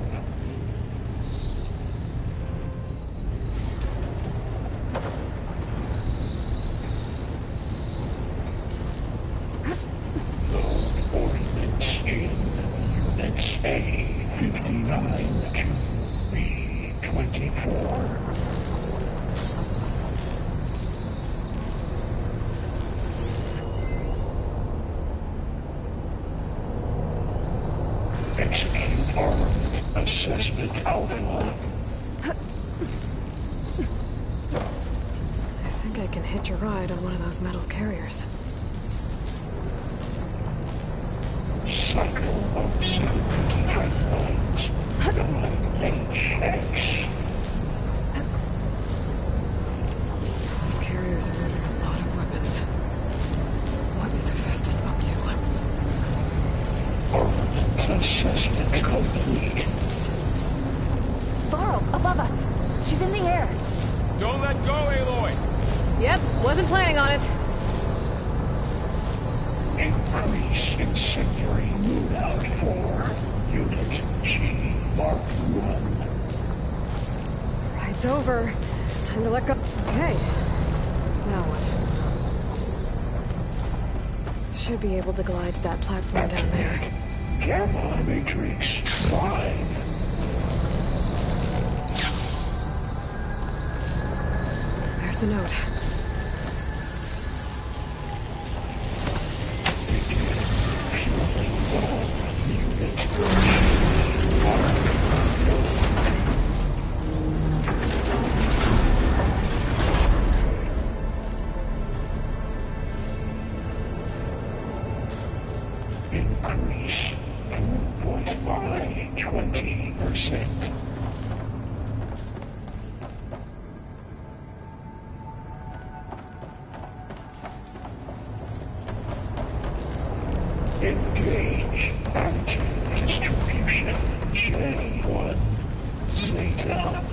A59 to B24. Execute armed assessment alpha. I think I can hitch a ride on one of those metal carriers. Cycle of 7 pipelines. 9HX. Those carriers are moving a lot of weapons. What is Hephaestus up to? Armament assessment complete. Varro, above us. She's in the air. Don't let go, Aloy! Yep, wasn't planning on it. Increase incendiary loadout for Unit G Mark 1. Ride's over. Time to let go. Okay. Now what? Should be able to glide to that platform down there. Gamma Matrix 5. There's the note. Increase throughput by 20%. Engage anti-distribution J1 Zeta.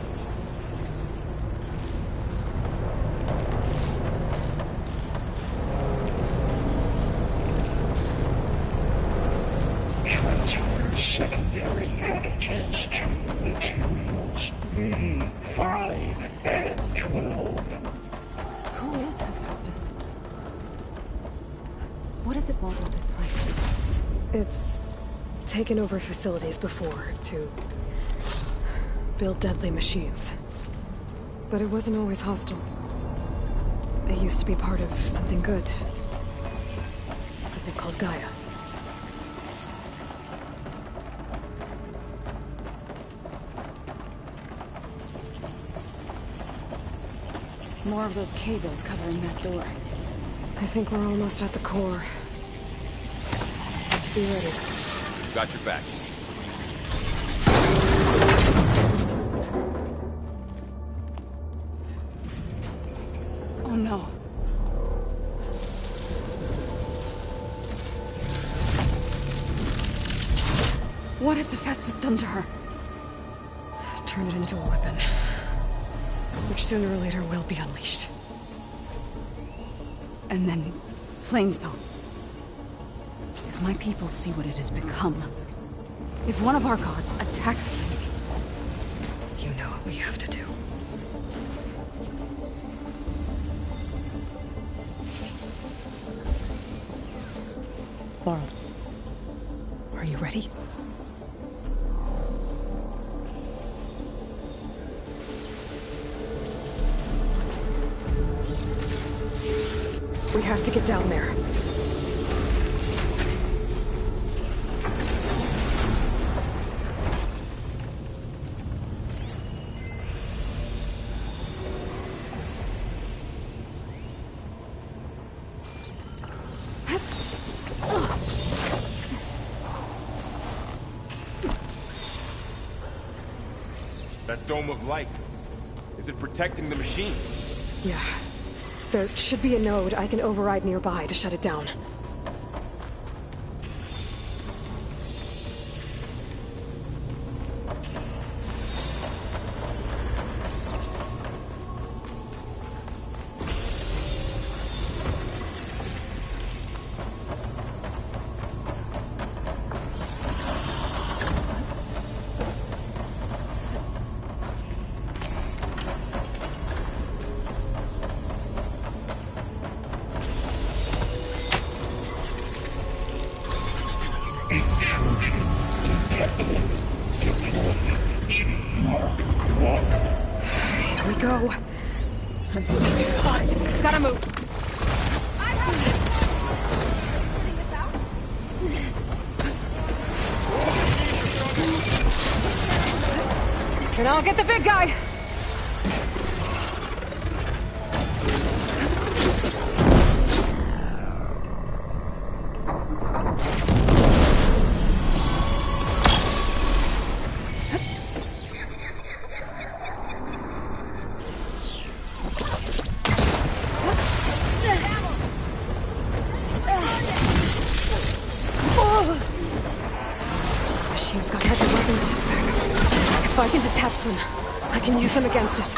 Transfer secondary packages to materials B5 and 12. Who is Hephaestus? What does it want with this place? It's taken over facilities before to build deadly machines. But it wasn't always hostile. It used to be part of something good. Something called Gaia. More of those cables covering that door. I think we're almost at the core. Be ready. got your back. Oh no. What has Hephaestus done to her? Turn it into a weapon, which sooner or later will be unleashed. And then, Plainsong. If my people see what it has become, if one of our gods attacks them... You know what we have to do. Laurel, are you ready? We have to get down there. That dome of light. Is it protecting the machine? Yeah. There should be a node I can override nearby to shut it down. Here we go. I'm sorry, spot. Gotta move. And I'll get the big guy. Machine's got heavy weapons on its back. If I can detach them, I can use them against it.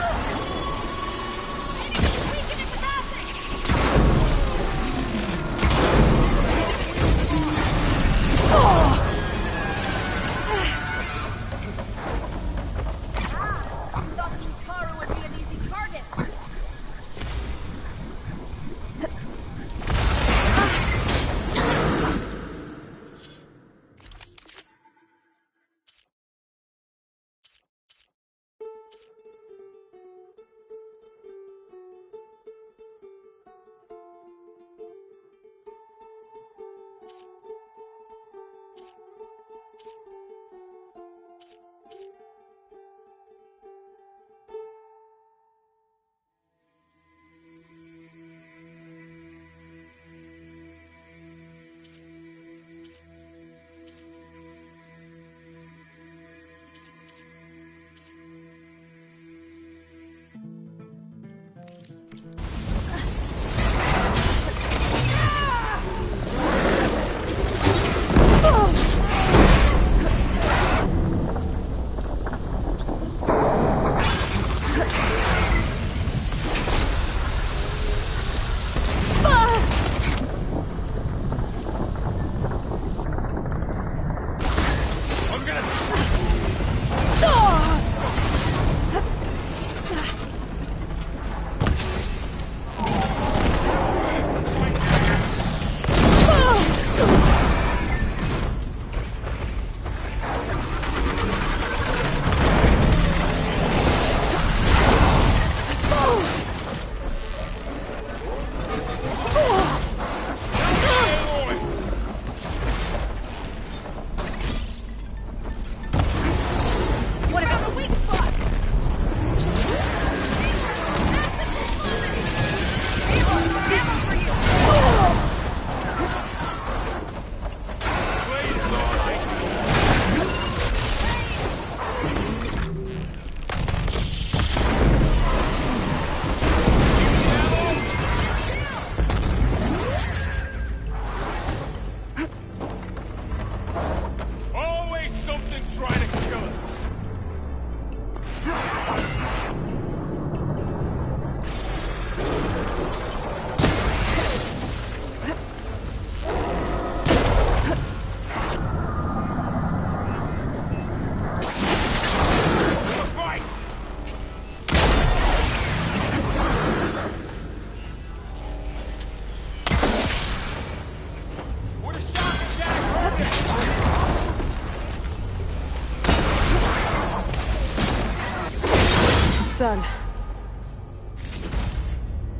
done.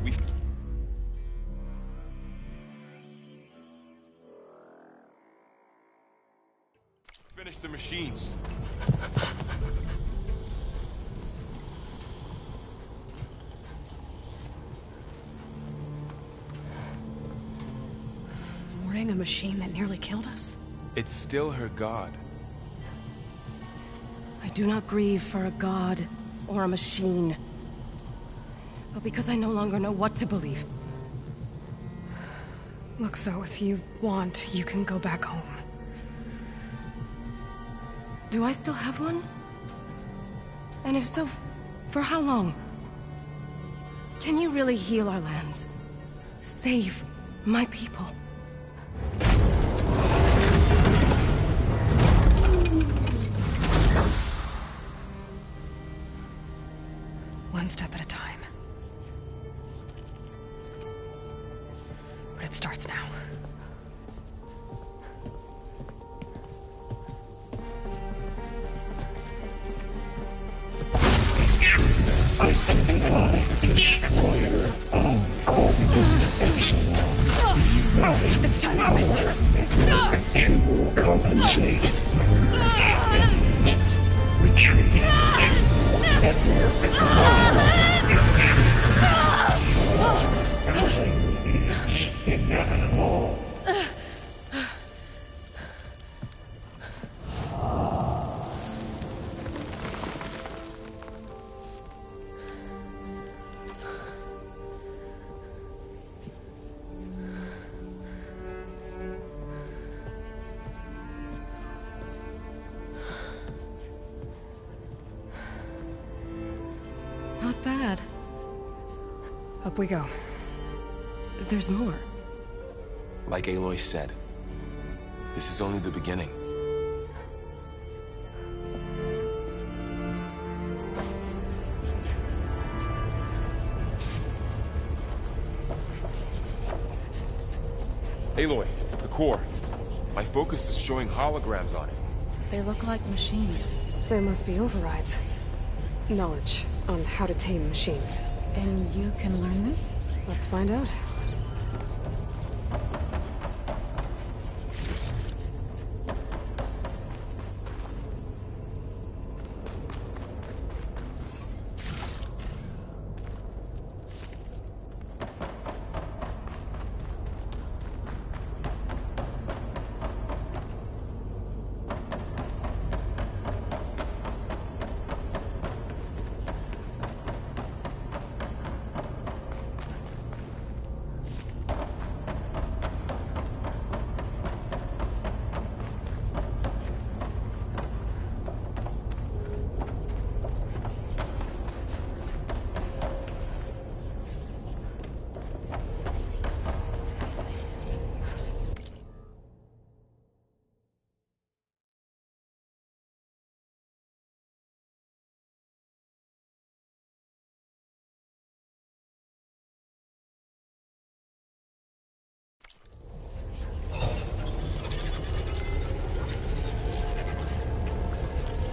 We... finished the machines. Mourning a machine that nearly killed us? It's still her god. I do not grieve for a god or a machine, but because I no longer know what to believe. Look, so if you want, you can go back home. Do I still have one? And if so, for how long? Can you really heal our lands? Save my people? One step at a time. But it starts now. I am destroyer of golden excellence. This time I missed it. To compensate. Retreat. Inevitable. Not bad. Up we go. There's more. Like Aloy said, this is only the beginning. Aloy, the core. My focus is showing holograms on it. They look like machines. There must be overrides. Knowledge on how to tame machines. And you can learn this? Let's find out.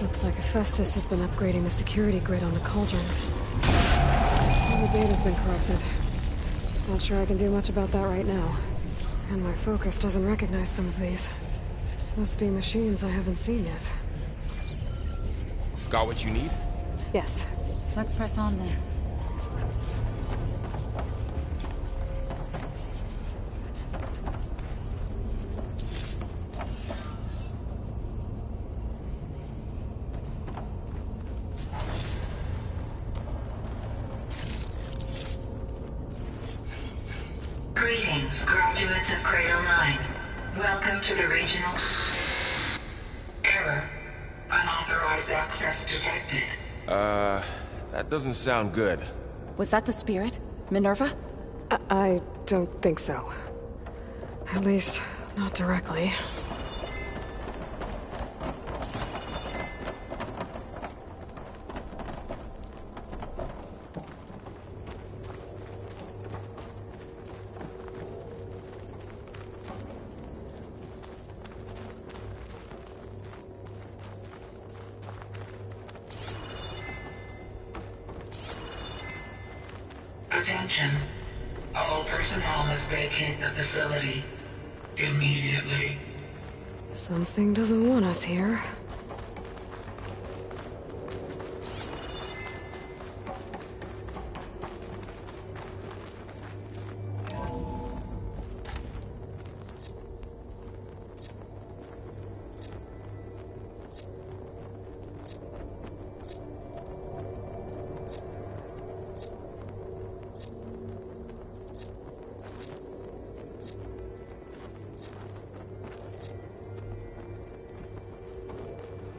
Looks like Hephaestus has been upgrading the security grid on the cauldrons. Some of the data's been corrupted. Not sure I can do much about that right now. And my focus doesn't recognize some of these. Must be machines I haven't seen yet. Got what you need? Yes. Let's press on then. Greetings, graduates of Cradle 9. Welcome to the regional... Error. Unauthorized access detected. That doesn't sound good. Was that the spirit? Minerva? I don't think so. At least, not directly. Attention. All personnel must vacate the facility immediately. Something doesn't want us here.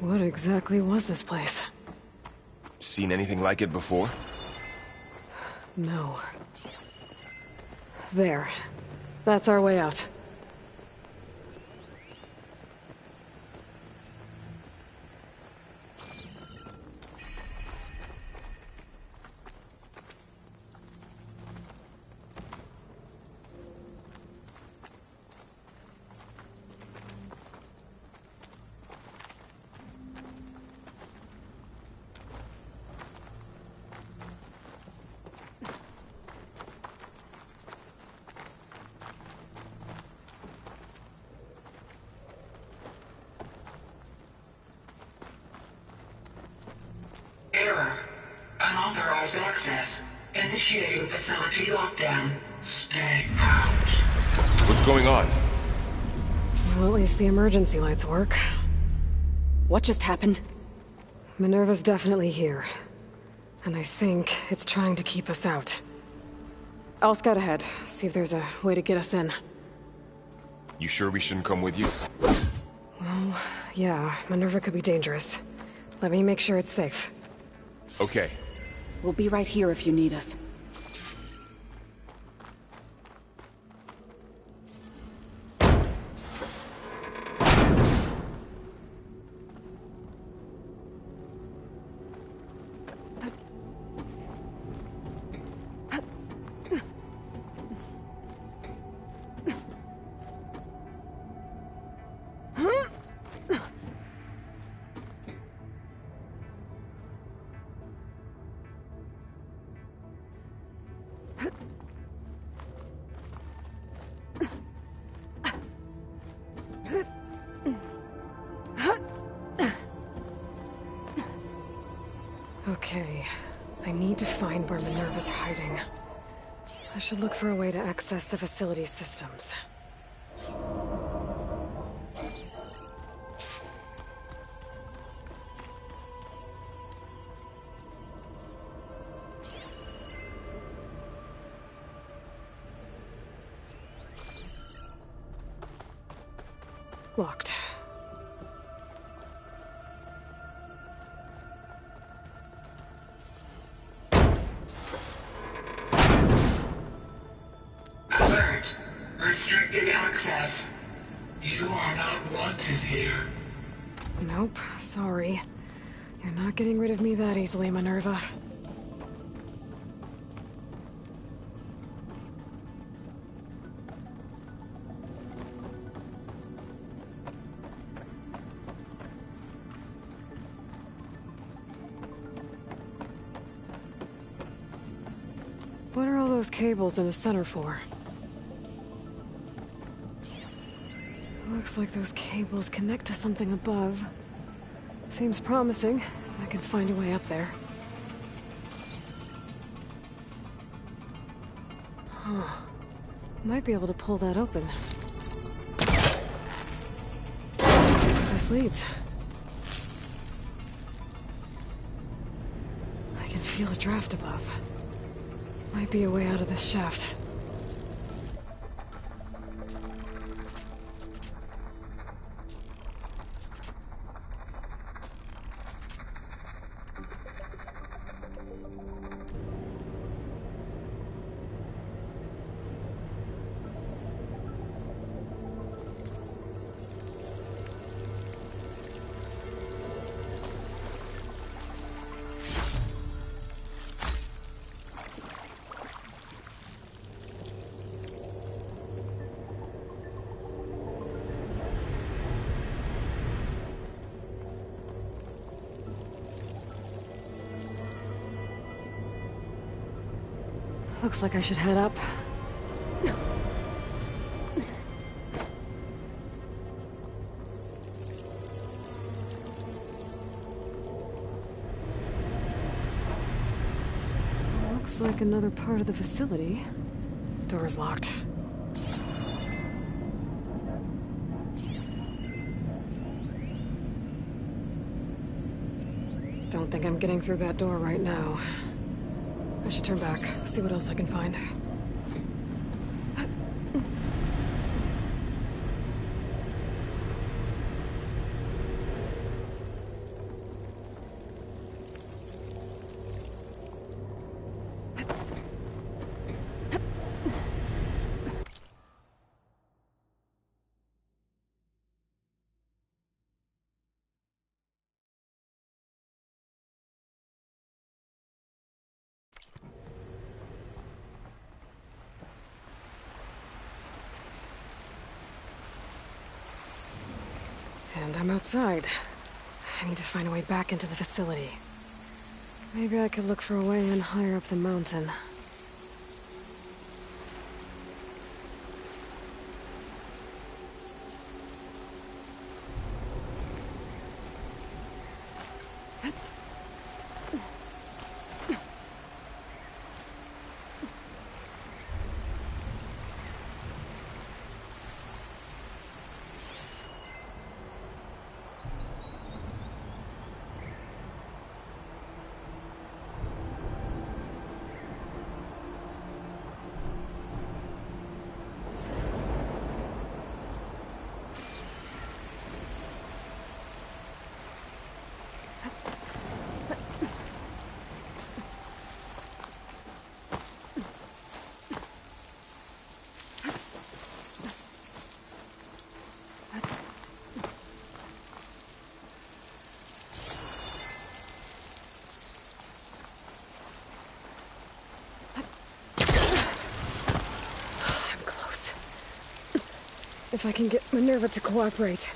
What exactly was this place? Seen anything like it before? No. There. That's our way out. Error. Unauthorized access. Initiating facility lockdown. Stay out. What's going on? Well, at least the emergency lights work. What just happened? Minerva's definitely here. And I think it's trying to keep us out. I'll scout ahead, see if there's a way to get us in. You sure we shouldn't come with you? Well, yeah, Minerva could be dangerous. Let me make sure it's safe. Okay. We'll be right here if you need us. Okay, I need to find where Minerva's hiding. I should look for a way to access the facility's systems. Locked. Alert. Restricted access. You are not wanted here. Nope, sorry. You're not getting rid of me that easily, Minerva. What are all those cables in the center for? Looks like those cables connect to something above. Seems promising, if I can find a way up there. Huh. Might be able to pull that open. Let's see where this leads. I can feel a draft above. Might be a way out of this shaft. Looks like I should head up. Looks like another part of the facility. Door's locked. Don't think I'm getting through that door right now. I should turn back, see what else I can find. And I'm outside. I need to find a way back into the facility. Maybe I could look for a way in higher up the mountain. If I can get Minerva to cooperate,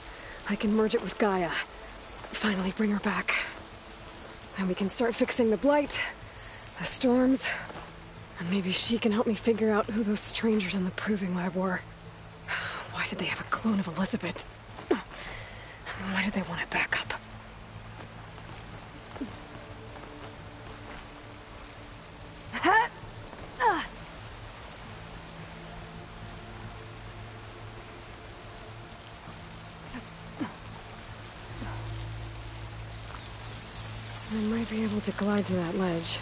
I can merge it with Gaia. Finally bring her back. And we can start fixing the blight, the storms, and maybe she can help me figure out who those strangers in the proving lab were. Why did they have a clone of Elizabeth? Why did they want it back up? I might be able to glide to that ledge.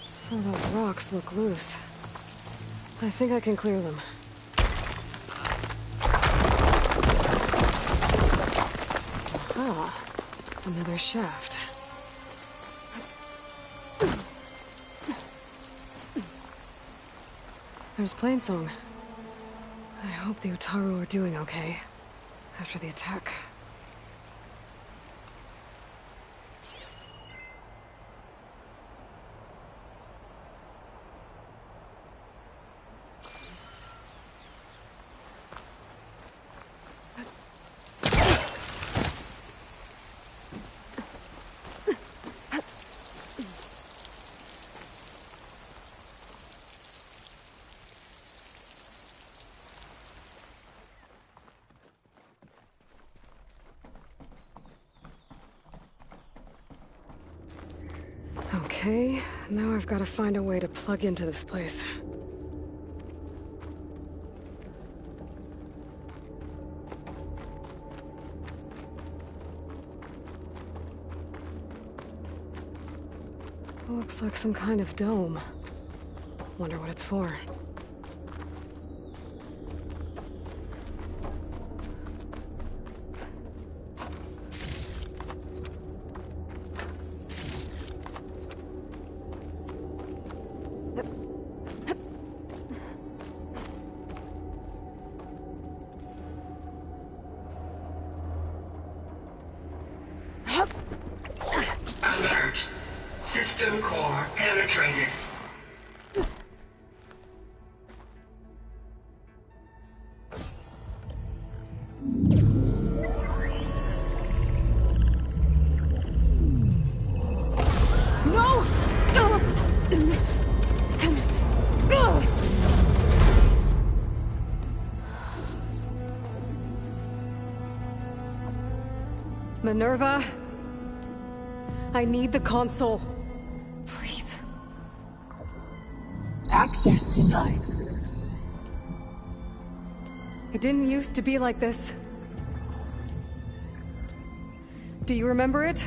Some of those rocks look loose. I think I can clear them. Ah, another shaft. There's Plainsong. I hope the Utaru are doing okay after the attack. Okay, now I've got to find a way to plug into this place. Looks like some kind of dome. Wonder what it's for. Alert. System core penetrated. No! Minerva, I need the console. Please. Access denied. It didn't used to be like this. Do you remember it?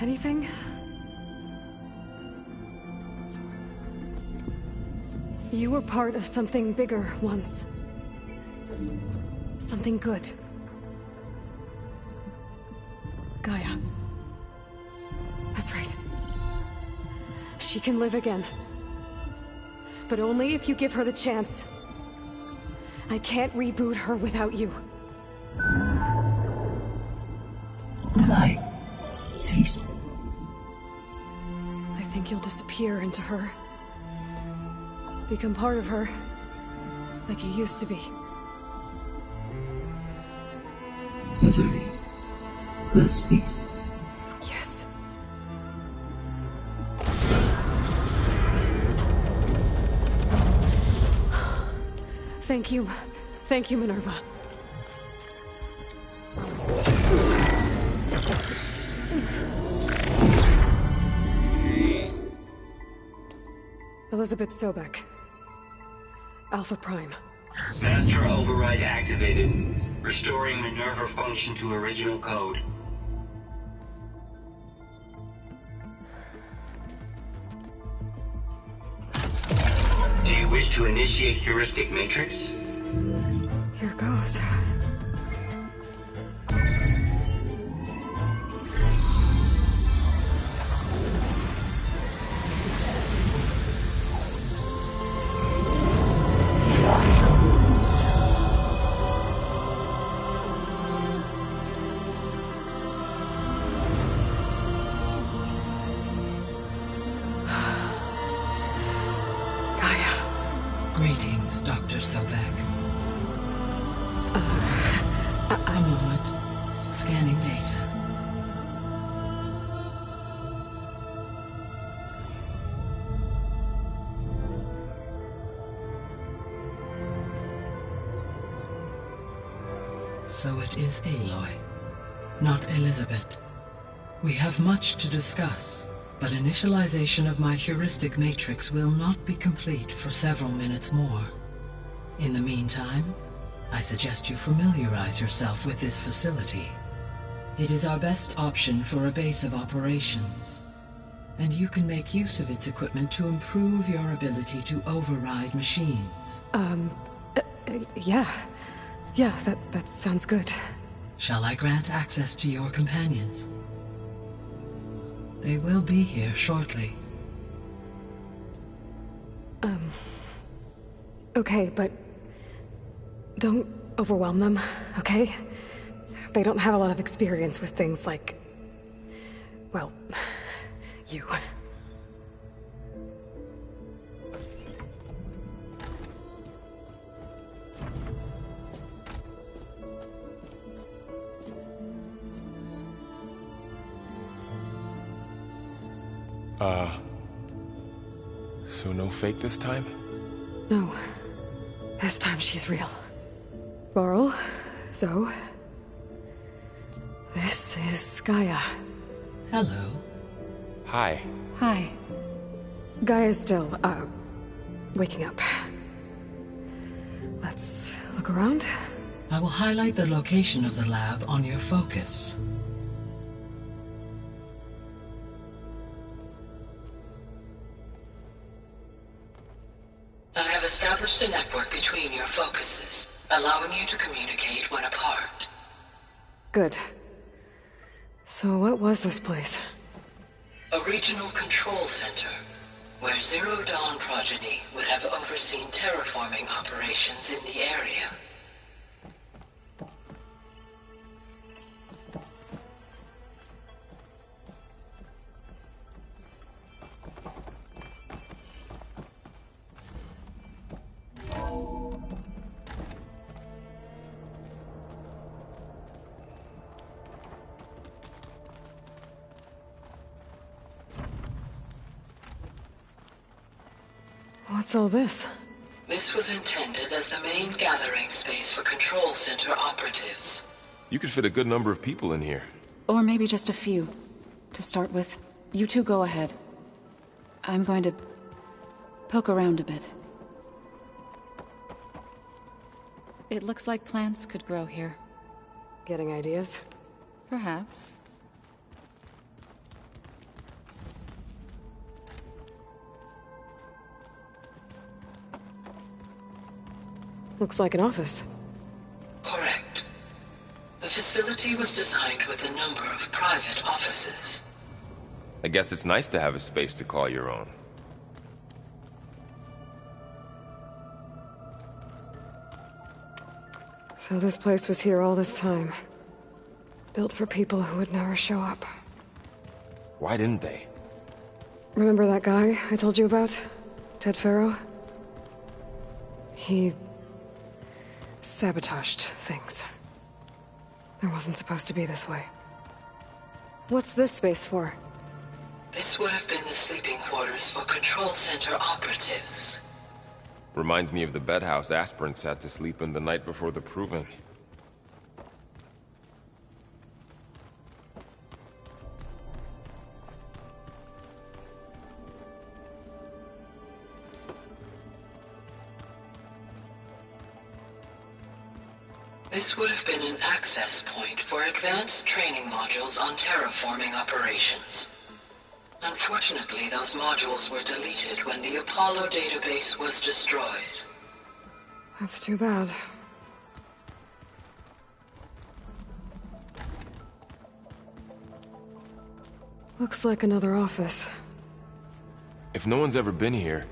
Anything? You were part of something bigger once. Something good. Gaia. That's right. She can live again. But only if you give her the chance. I can't reboot her without you. Lie. Cease. I think you'll disappear into her. Become part of her. Like you used to be. Misery will cease. Yes. Thank you. Thank you, Minerva. Elizabeth Sobek. Alpha Prime. Master override activated. Restoring Minerva function to original code. Do you wish to initiate heuristic matrix? Here goes. Greetings, Dr. Sobek. A moment. Scanning data. So it is Aloy, not Elizabeth. We have much to discuss. But initialization of my heuristic matrix will not be complete for several minutes more. In the meantime, I suggest you familiarize yourself with this facility. It is our best option for a base of operations, and you can make use of its equipment to improve your ability to override machines. Yeah. Yeah, that sounds good. Shall I grant access to your companions? They will be here shortly. Okay, but don't overwhelm them, okay? They don't have a lot of experience with things like, well, you. So no fake this time? No. This time she's real. Varl, Zoe. This is Gaia. Hello. Hi. Hi. Gaia's still, waking up. Let's look around. I will highlight the location of the lab on your focus. focuses, allowing you to communicate when apart. Good. So what was this place? A regional control center, where Zero Dawn progeny would have overseen terraforming operations in the area. What's all this? This was intended as the main gathering space for control center operatives. You could fit a good number of people in here. Or maybe just a few. To start with, you two go ahead. I'm going to poke around a bit. It looks like plants could grow here. Getting ideas? Perhaps. Looks like an office. Correct. The facility was designed with a number of private offices. I guess it's nice to have a space to call your own. So this place was here all this time. Built for people who would never show up. Why didn't they? Remember that guy I told you about? Ted Farrow? He sabotaged things. It wasn't supposed to be this way. What's this space for? This would have been the sleeping quarters for control center operatives. Reminds me of the bedhouse aspirants had to sleep in the night before the proving. This would have been an access point for advanced training modules on terraforming operations. Unfortunately, those modules were deleted when the Apollo database was destroyed. That's too bad. Looks like another office. If no one's ever been here,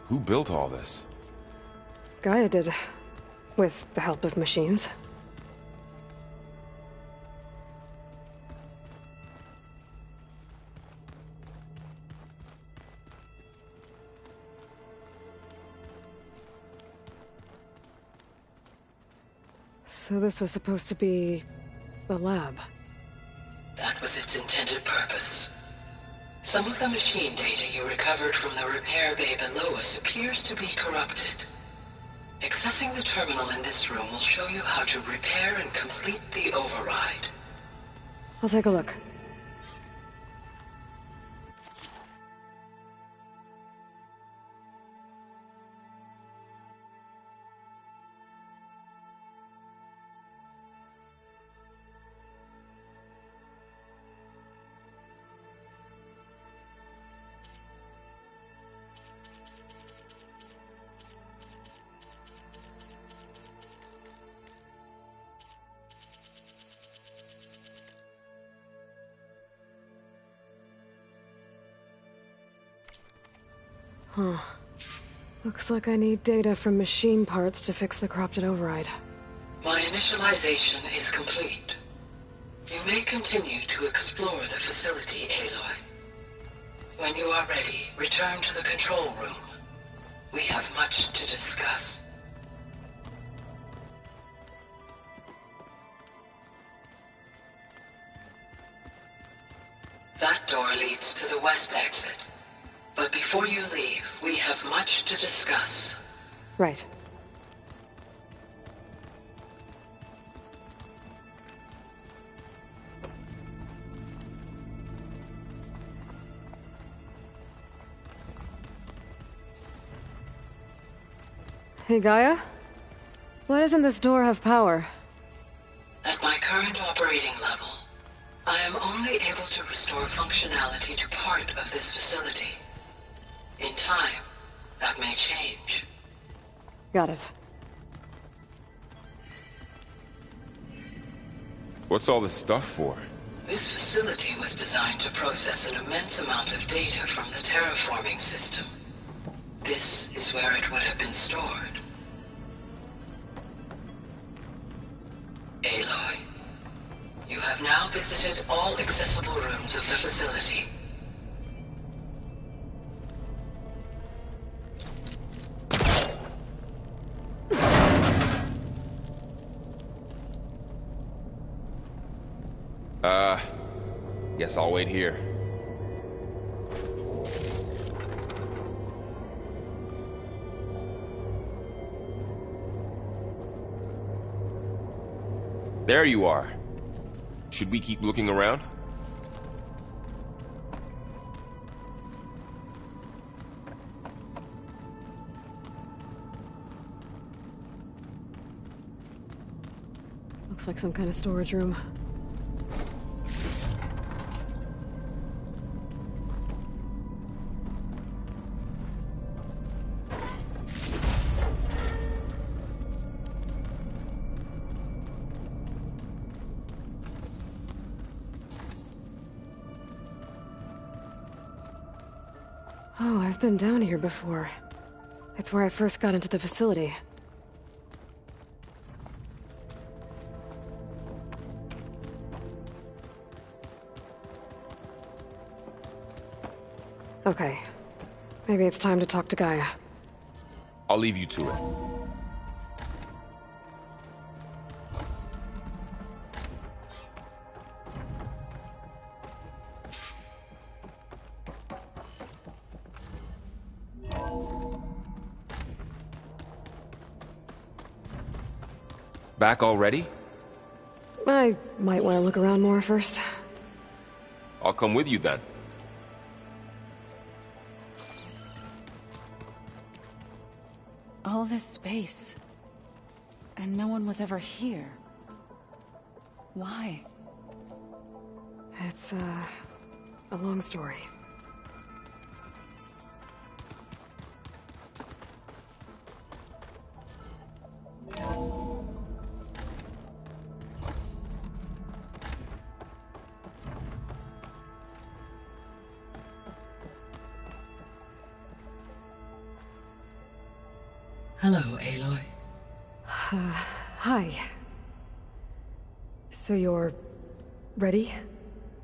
who built all this? Gaia did. With the help of machines. So this was supposed to be a lab. That was its intended purpose. Some of the machine data you recovered from the repair bay below us appears to be corrupted. Accessing the terminal in this room will show you how to repair and complete the override. I'll take a look. Huh. Looks like I need data from machine parts to fix the corrupted override. My initialization is complete. You may continue to explore the facility, Aloy. When you are ready, return to the control room. We have much to discuss. That door leads to the west exit. But before you leave, we have much to discuss. Right. Hey, Gaia? Why doesn't this door have power? At my current operating level, I am only able to restore functionality to part of this facility. In time, that may change. Got it. What's all this stuff for? This facility was designed to process an immense amount of data from the terraforming system. This is where it would have been stored. Aloy, you have now visited all accessible rooms of the facility. Guess I'll wait here. There you are. Should we keep looking around? Looks like some kind of storage room. Oh, I've been down here before. It's where I first got into the facility. Okay. Maybe it's time to talk to Gaia. I'll leave you to it. Back already? I might want to look around more first. I'll come with you then. All this space. And no one was ever here. Why? It's, a long story. Hello, Aloy. Hi. So you're... ready?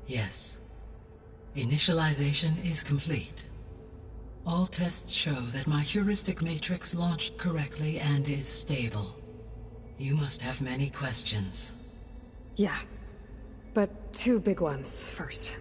Yes. Initialization is complete. All tests show that my heuristic matrix launched correctly and is stable. You must have many questions. Yeah. But two big ones first.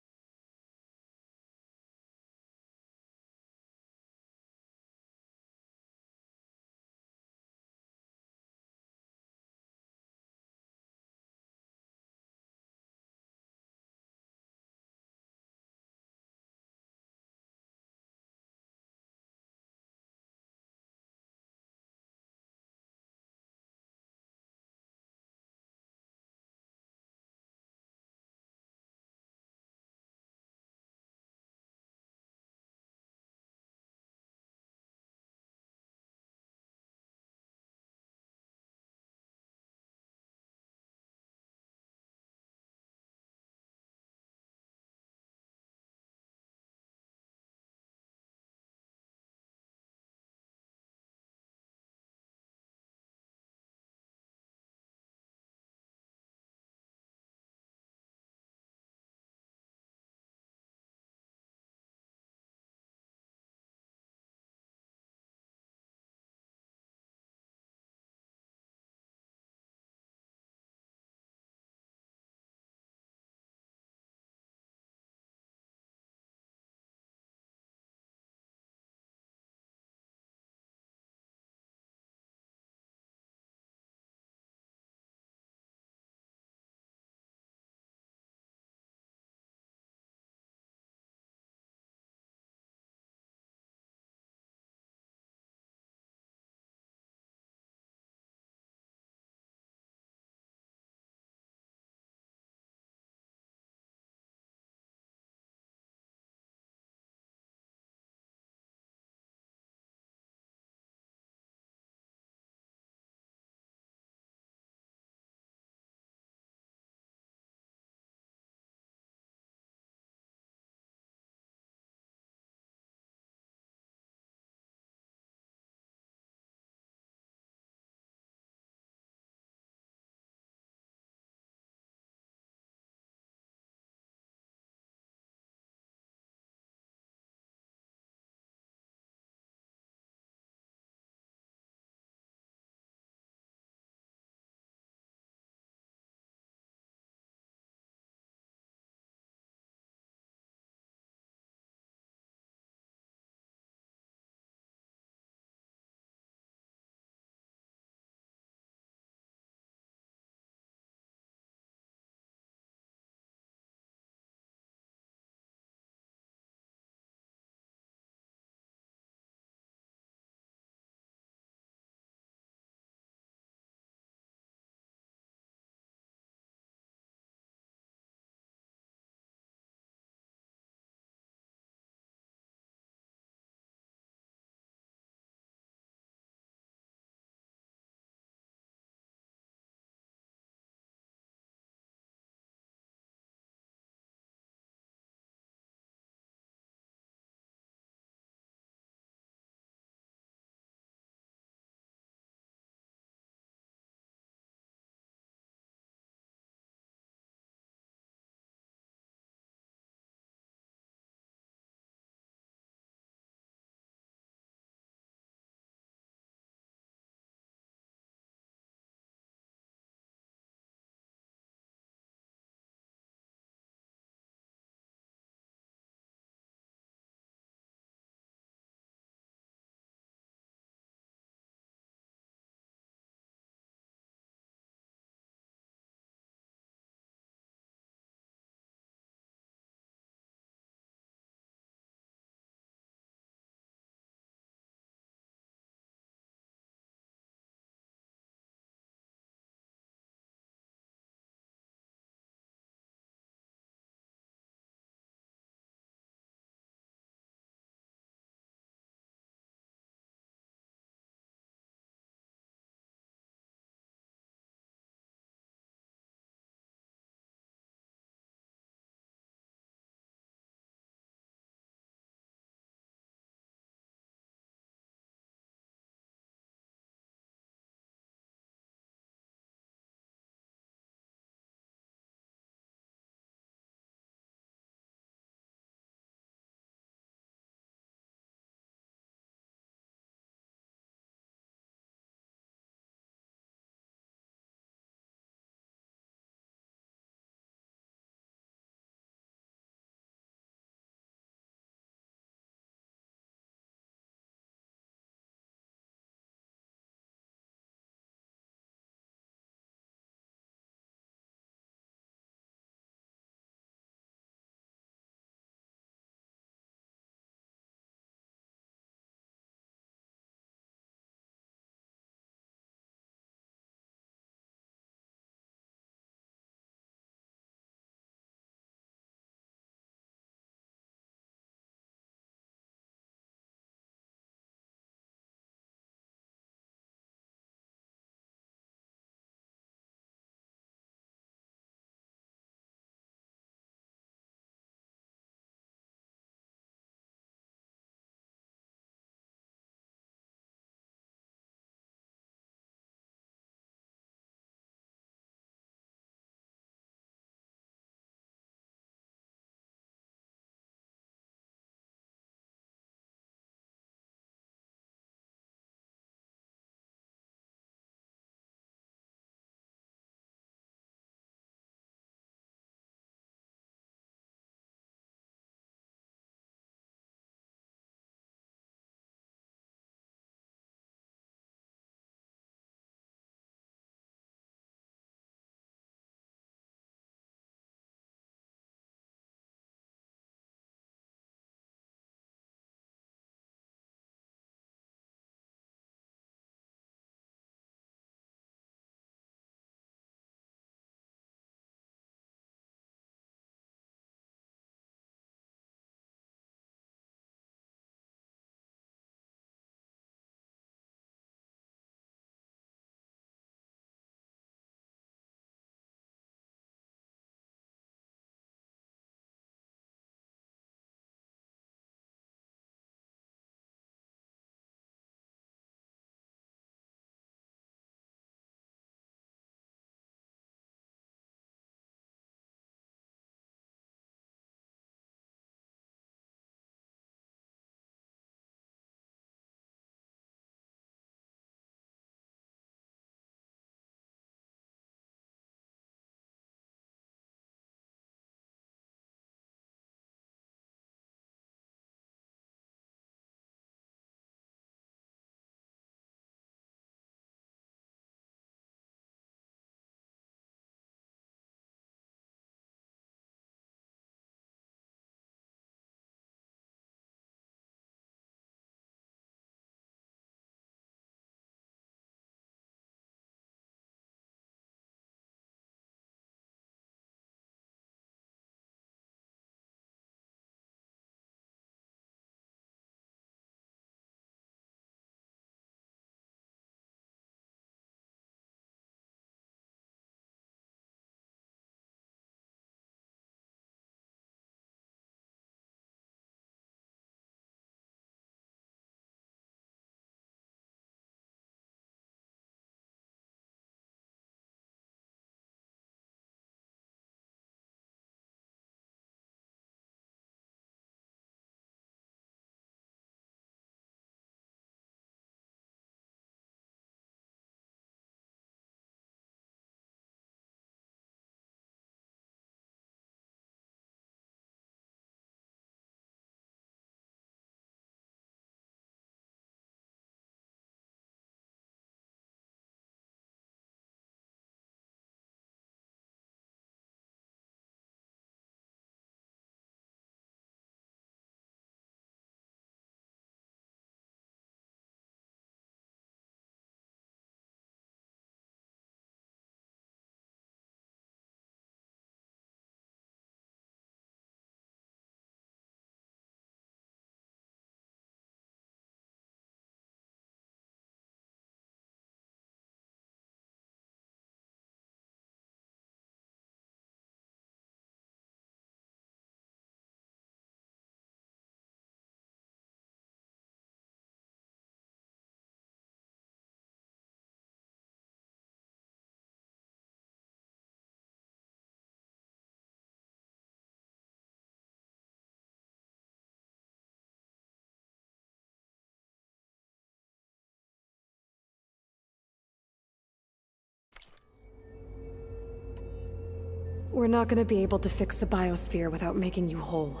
We're not gonna be able to fix the biosphere without making you whole.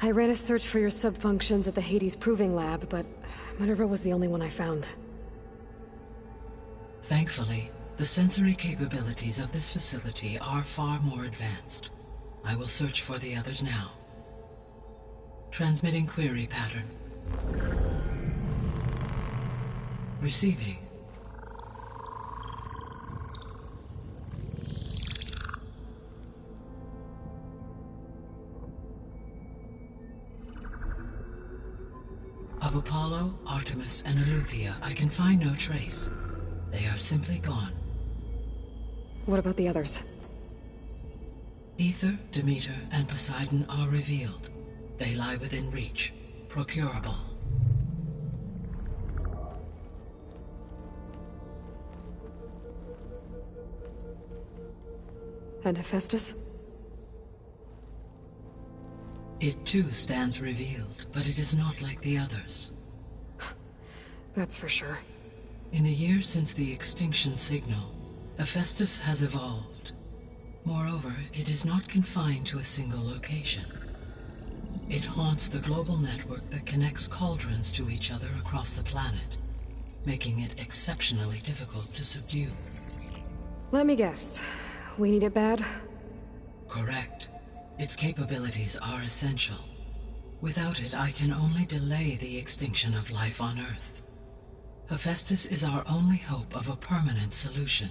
I ran a search for your subfunctions at the Hades Proving Lab, but Minerva was the only one I found. Thankfully, the sensory capabilities of this facility are far more advanced. I will search for the others now. Transmitting query pattern. Receiving. Of Apollo, Artemis, and Eleuthia, I can find no trace. They are simply gone. What about the others? Ether, Demeter, and Poseidon are revealed. They lie within reach, procurable. And Hephaestus? It too stands revealed, but it is not like the others. That's for sure. In the years since the extinction signal, Hephaestus has evolved. Moreover, it is not confined to a single location. It haunts the global network that connects cauldrons to each other across the planet, making it exceptionally difficult to subdue. Let me guess. We need it bad? Correct. Its capabilities are essential. Without it, I can only delay the extinction of life on Earth. Hephaestus is our only hope of a permanent solution.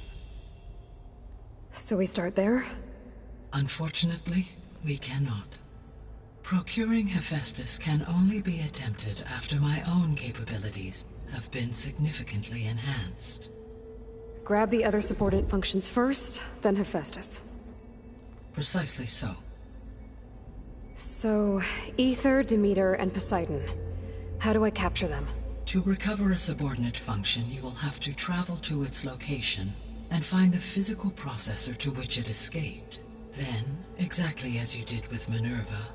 So we start there? Unfortunately, we cannot. Procuring Hephaestus can only be attempted after my own capabilities have been significantly enhanced. Grab the other subordinate functions first, then Hephaestus. Precisely so. So, Ether, Demeter, and Poseidon. How do I capture them? To recover a subordinate function, you will have to travel to its location and find the physical processor to which it escaped. Then, exactly as you did with Minerva,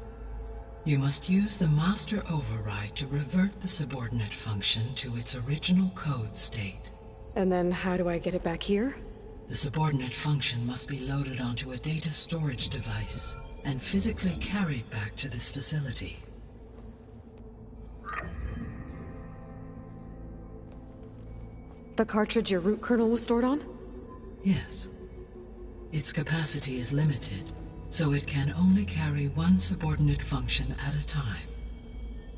you must use the master override to revert the subordinate function to its original code state. And then how do I get it back here? The subordinate function must be loaded onto a data storage device and physically carried back to this facility. The cartridge your root kernel was stored on? Yes. Its capacity is limited, so it can only carry one subordinate function at a time.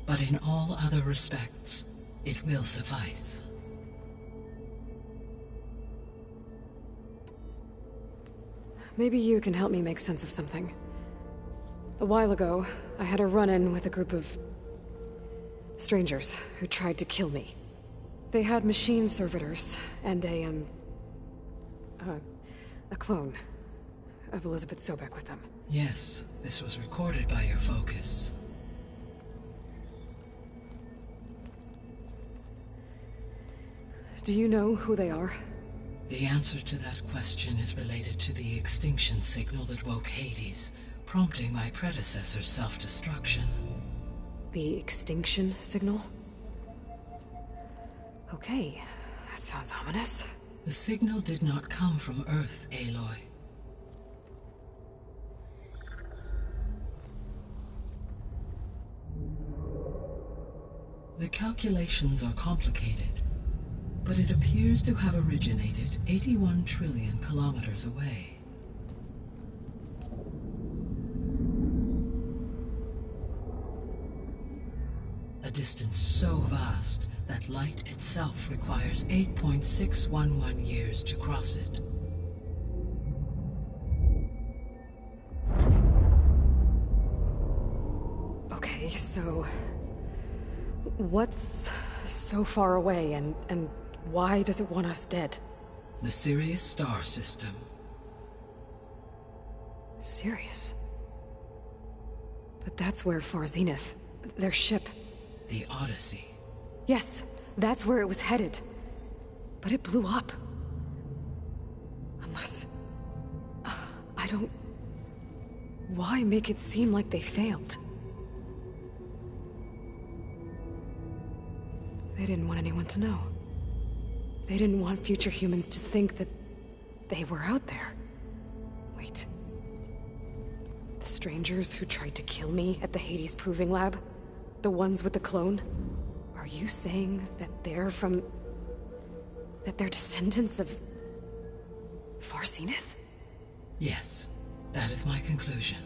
But in all other respects, it will suffice. Maybe you can help me make sense of something. A while ago, I had a run-in with a group of strangers who tried to kill me. They had machine servitors and a clone of Elizabeth Sobek with them. Yes, this was recorded by your focus. Do you know who they are? The answer to that question is related to the extinction signal that woke Hades, prompting my predecessor's self-destruction. The extinction signal? Okay, that sounds ominous. The signal did not come from Earth, Aloy. The calculations are complicated, but it appears to have originated 81 trillion kilometers away. A distance so vast that light itself requires 8.611 years to cross it. Okay, so what's so far away and why does it want us dead? The Sirius star system. Sirius? But that's where Far Zenith, their ship. The Odyssey. Yes, that's where it was headed. But it blew up. Unless... I don't... Why make it seem like they failed? They didn't want anyone to know. They didn't want future humans to think that they were out there. Wait. strangers who tried to kill me at the Hades Proving Lab? The ones with the clone? Are you saying that they're from... that they're descendants of... Far Zenith? Yes, that is my conclusion.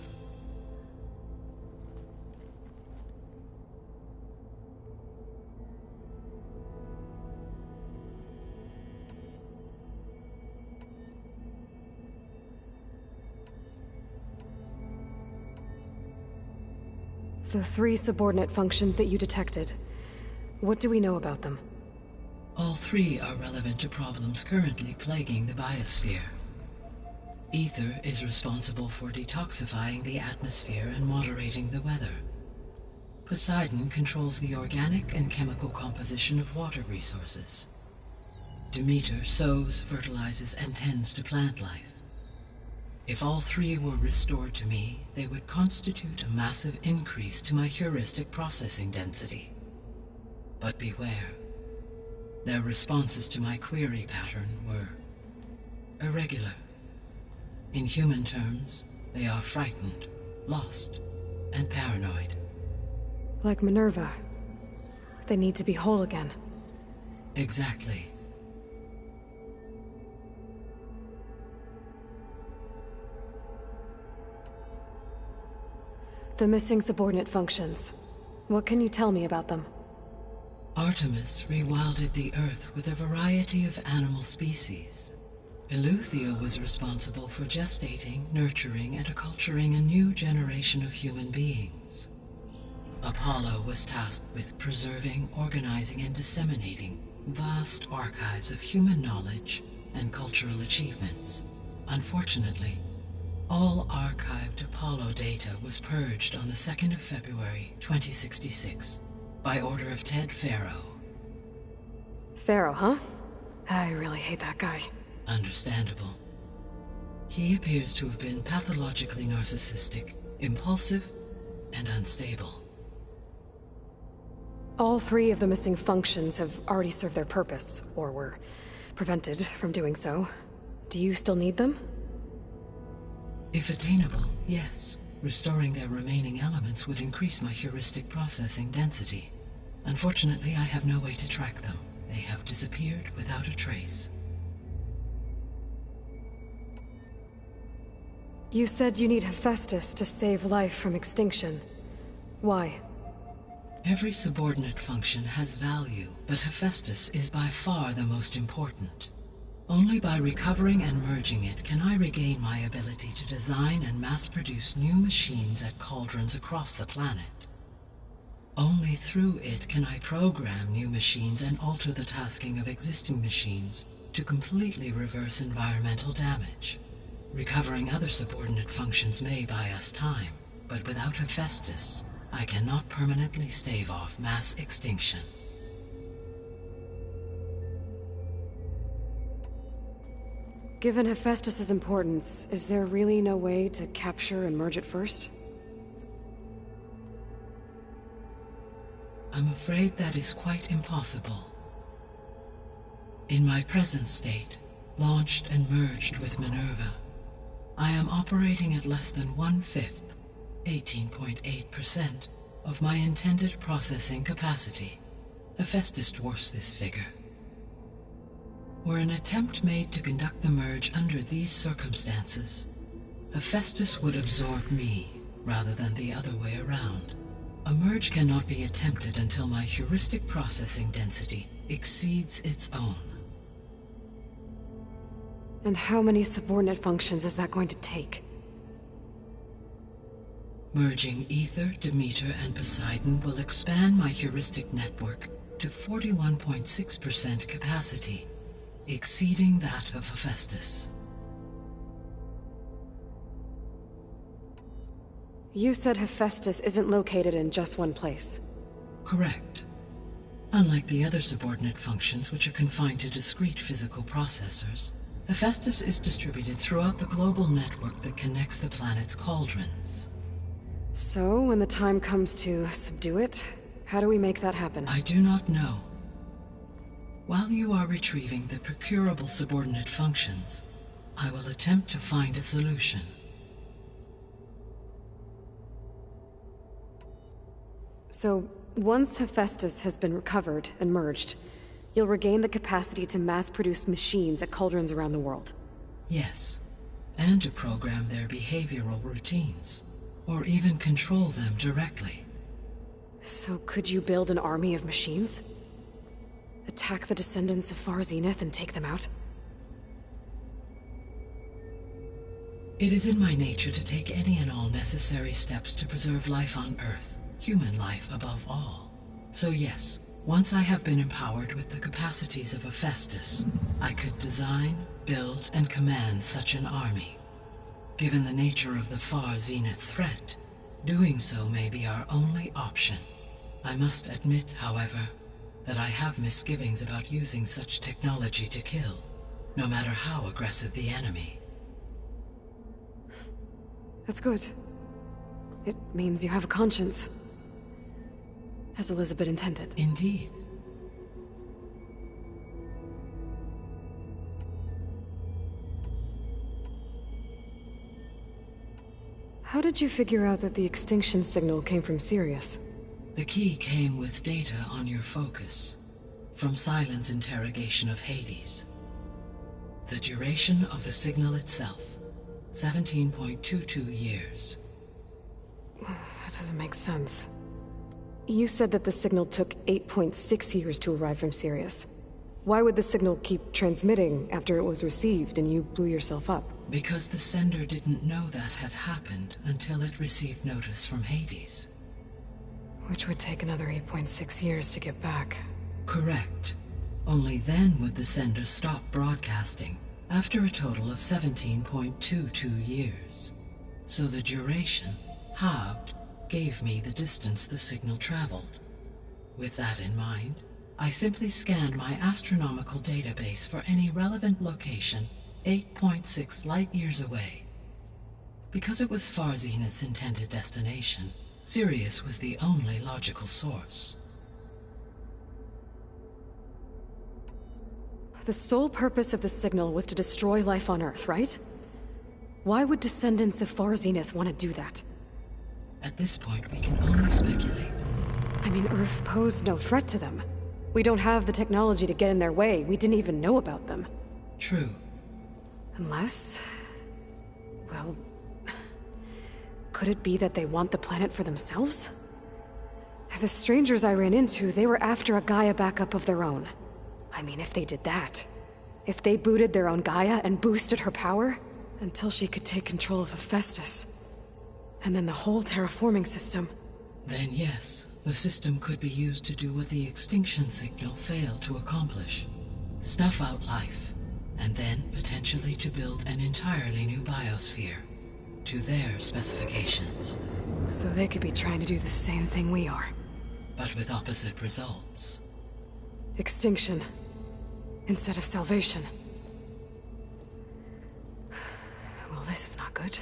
The 3 subordinate functions that you detected. What do we know about them? All 3 are relevant to problems currently plaguing the biosphere. Ether is responsible for detoxifying the atmosphere and moderating the weather. Poseidon controls the organic and chemical composition of water resources. Demeter sows, fertilizes, and tends to plant life. If all 3 were restored to me, they would constitute a massive increase to my heuristic processing density. But beware. Their responses to my query pattern were irregular. In human terms, they are frightened, lost, and paranoid. Like Minerva. They need to be whole again. Exactly. The missing subordinate functions. What can you tell me about them? Artemis rewilded the Earth with a variety of animal species. Eleuthia was responsible for gestating, nurturing, and acculturating a new generation of human beings. Apollo was tasked with preserving, organizing, and disseminating vast archives of human knowledge and cultural achievements. Unfortunately, all archived Apollo data was purged on the 2nd of February, 2066, by order of Ted Faro. Faro, huh? I really hate that guy. Understandable. He appears to have been pathologically narcissistic, impulsive, and unstable. All 3 of the missing functions have already served their purpose, or were prevented from doing so. Do you still need them? If attainable, yes. Restoring their remaining elements would increase my heuristic processing density. Unfortunately, I have no way to track them. They have disappeared without a trace. You said you need Hephaestus to save life from extinction. Why? Every subordinate function has value, but Hephaestus is by far the most important. Only by recovering and merging it can I regain my ability to design and mass-produce new machines at cauldrons across the planet. Only through it can I program new machines and alter the tasking of existing machines to completely reverse environmental damage. Recovering other subordinate functions may buy us time, but without Hephaestus, I cannot permanently stave off mass extinction. Given Hephaestus's importance, is there really no way to capture and merge it first? I'm afraid that is quite impossible. In my present state, launched and merged with Minerva, I am operating at less than 1/5, 18.8%, of my intended processing capacity. Hephaestus dwarfs this figure. Were an attempt made to conduct the merge under these circumstances, Hephaestus would absorb me, rather than the other way around. A merge cannot be attempted until my heuristic processing density exceeds its own. And how many subordinate functions is that going to take? Merging Ether, Demeter, and Poseidon will expand my heuristic network to 41.6% capacity, exceeding that of Hephaestus. You said Hephaestus isn't located in just one place. Correct. Unlike the other subordinate functions, which are confined to discrete physical processors, Hephaestus is distributed throughout the global network that connects the planet's cauldrons. So, when the time comes to subdue it, how do we make that happen? I do not know. While you are retrieving the procurable subordinate functions, I will attempt to find a solution. So, once Hephaestus has been recovered and merged, you'll regain the capacity to mass-produce machines at cauldrons around the world. Yes, and to program their behavioral routines, or even control them directly. So could you build an army of machines? Attack the descendants of Far Zenith and take them out? It is in my nature to take any and all necessary steps to preserve life on Earth, human life above all. So yes, once I have been empowered with the capacities of Hephaestus, I could design, build, and command such an army. Given the nature of the Far Zenith threat, doing so may be our only option. I must admit, however, that I have misgivings about using such technology to kill, no matter how aggressive the enemy. That's good. It means you have a conscience. As Elizabeth intended. Indeed. How did you figure out that the extinction signal came from Sirius? The key came with data on your focus, from Silent's interrogation of Hades. The duration of the signal itself, 17.22 years. That doesn't make sense. You said that the signal took 8.6 years to arrive from Sirius. Why would the signal keep transmitting after it was received and you blew yourself up? Because the sender didn't know that had happened until it received notice from Hades. Which would take another 8.6 years to get back. Correct. Only then would the sender stop broadcasting, after a total of 17.22 years. So the duration, halved, gave me the distance the signal traveled. With that in mind, I simply scanned my astronomical database for any relevant location 8.6 light-years away. Because it was Far Zenith's intended destination, Sirius was the only logical source. The sole purpose of the signal was to destroy life on Earth, right? Why would descendants of Far Zenith want to do that? At this point, we can only speculate. I mean, Earth posed no threat to them. We don't have the technology to get in their way. We didn't even know about them. True. Unless... well... could it be that they want the planet for themselves? The strangers I ran into, they were after a Gaia backup of their own. I mean, if they did that... if they booted their own Gaia and boosted her power... until she could take control of Hephaestus... and then the whole terraforming system... Then yes, the system could be used to do what the extinction signal failed to accomplish. Snuff out life, and then potentially to build an entirely new biosphere, to their specifications. So they could be trying to do the same thing we are. But with opposite results. Extinction, instead of salvation. Well, this is not good.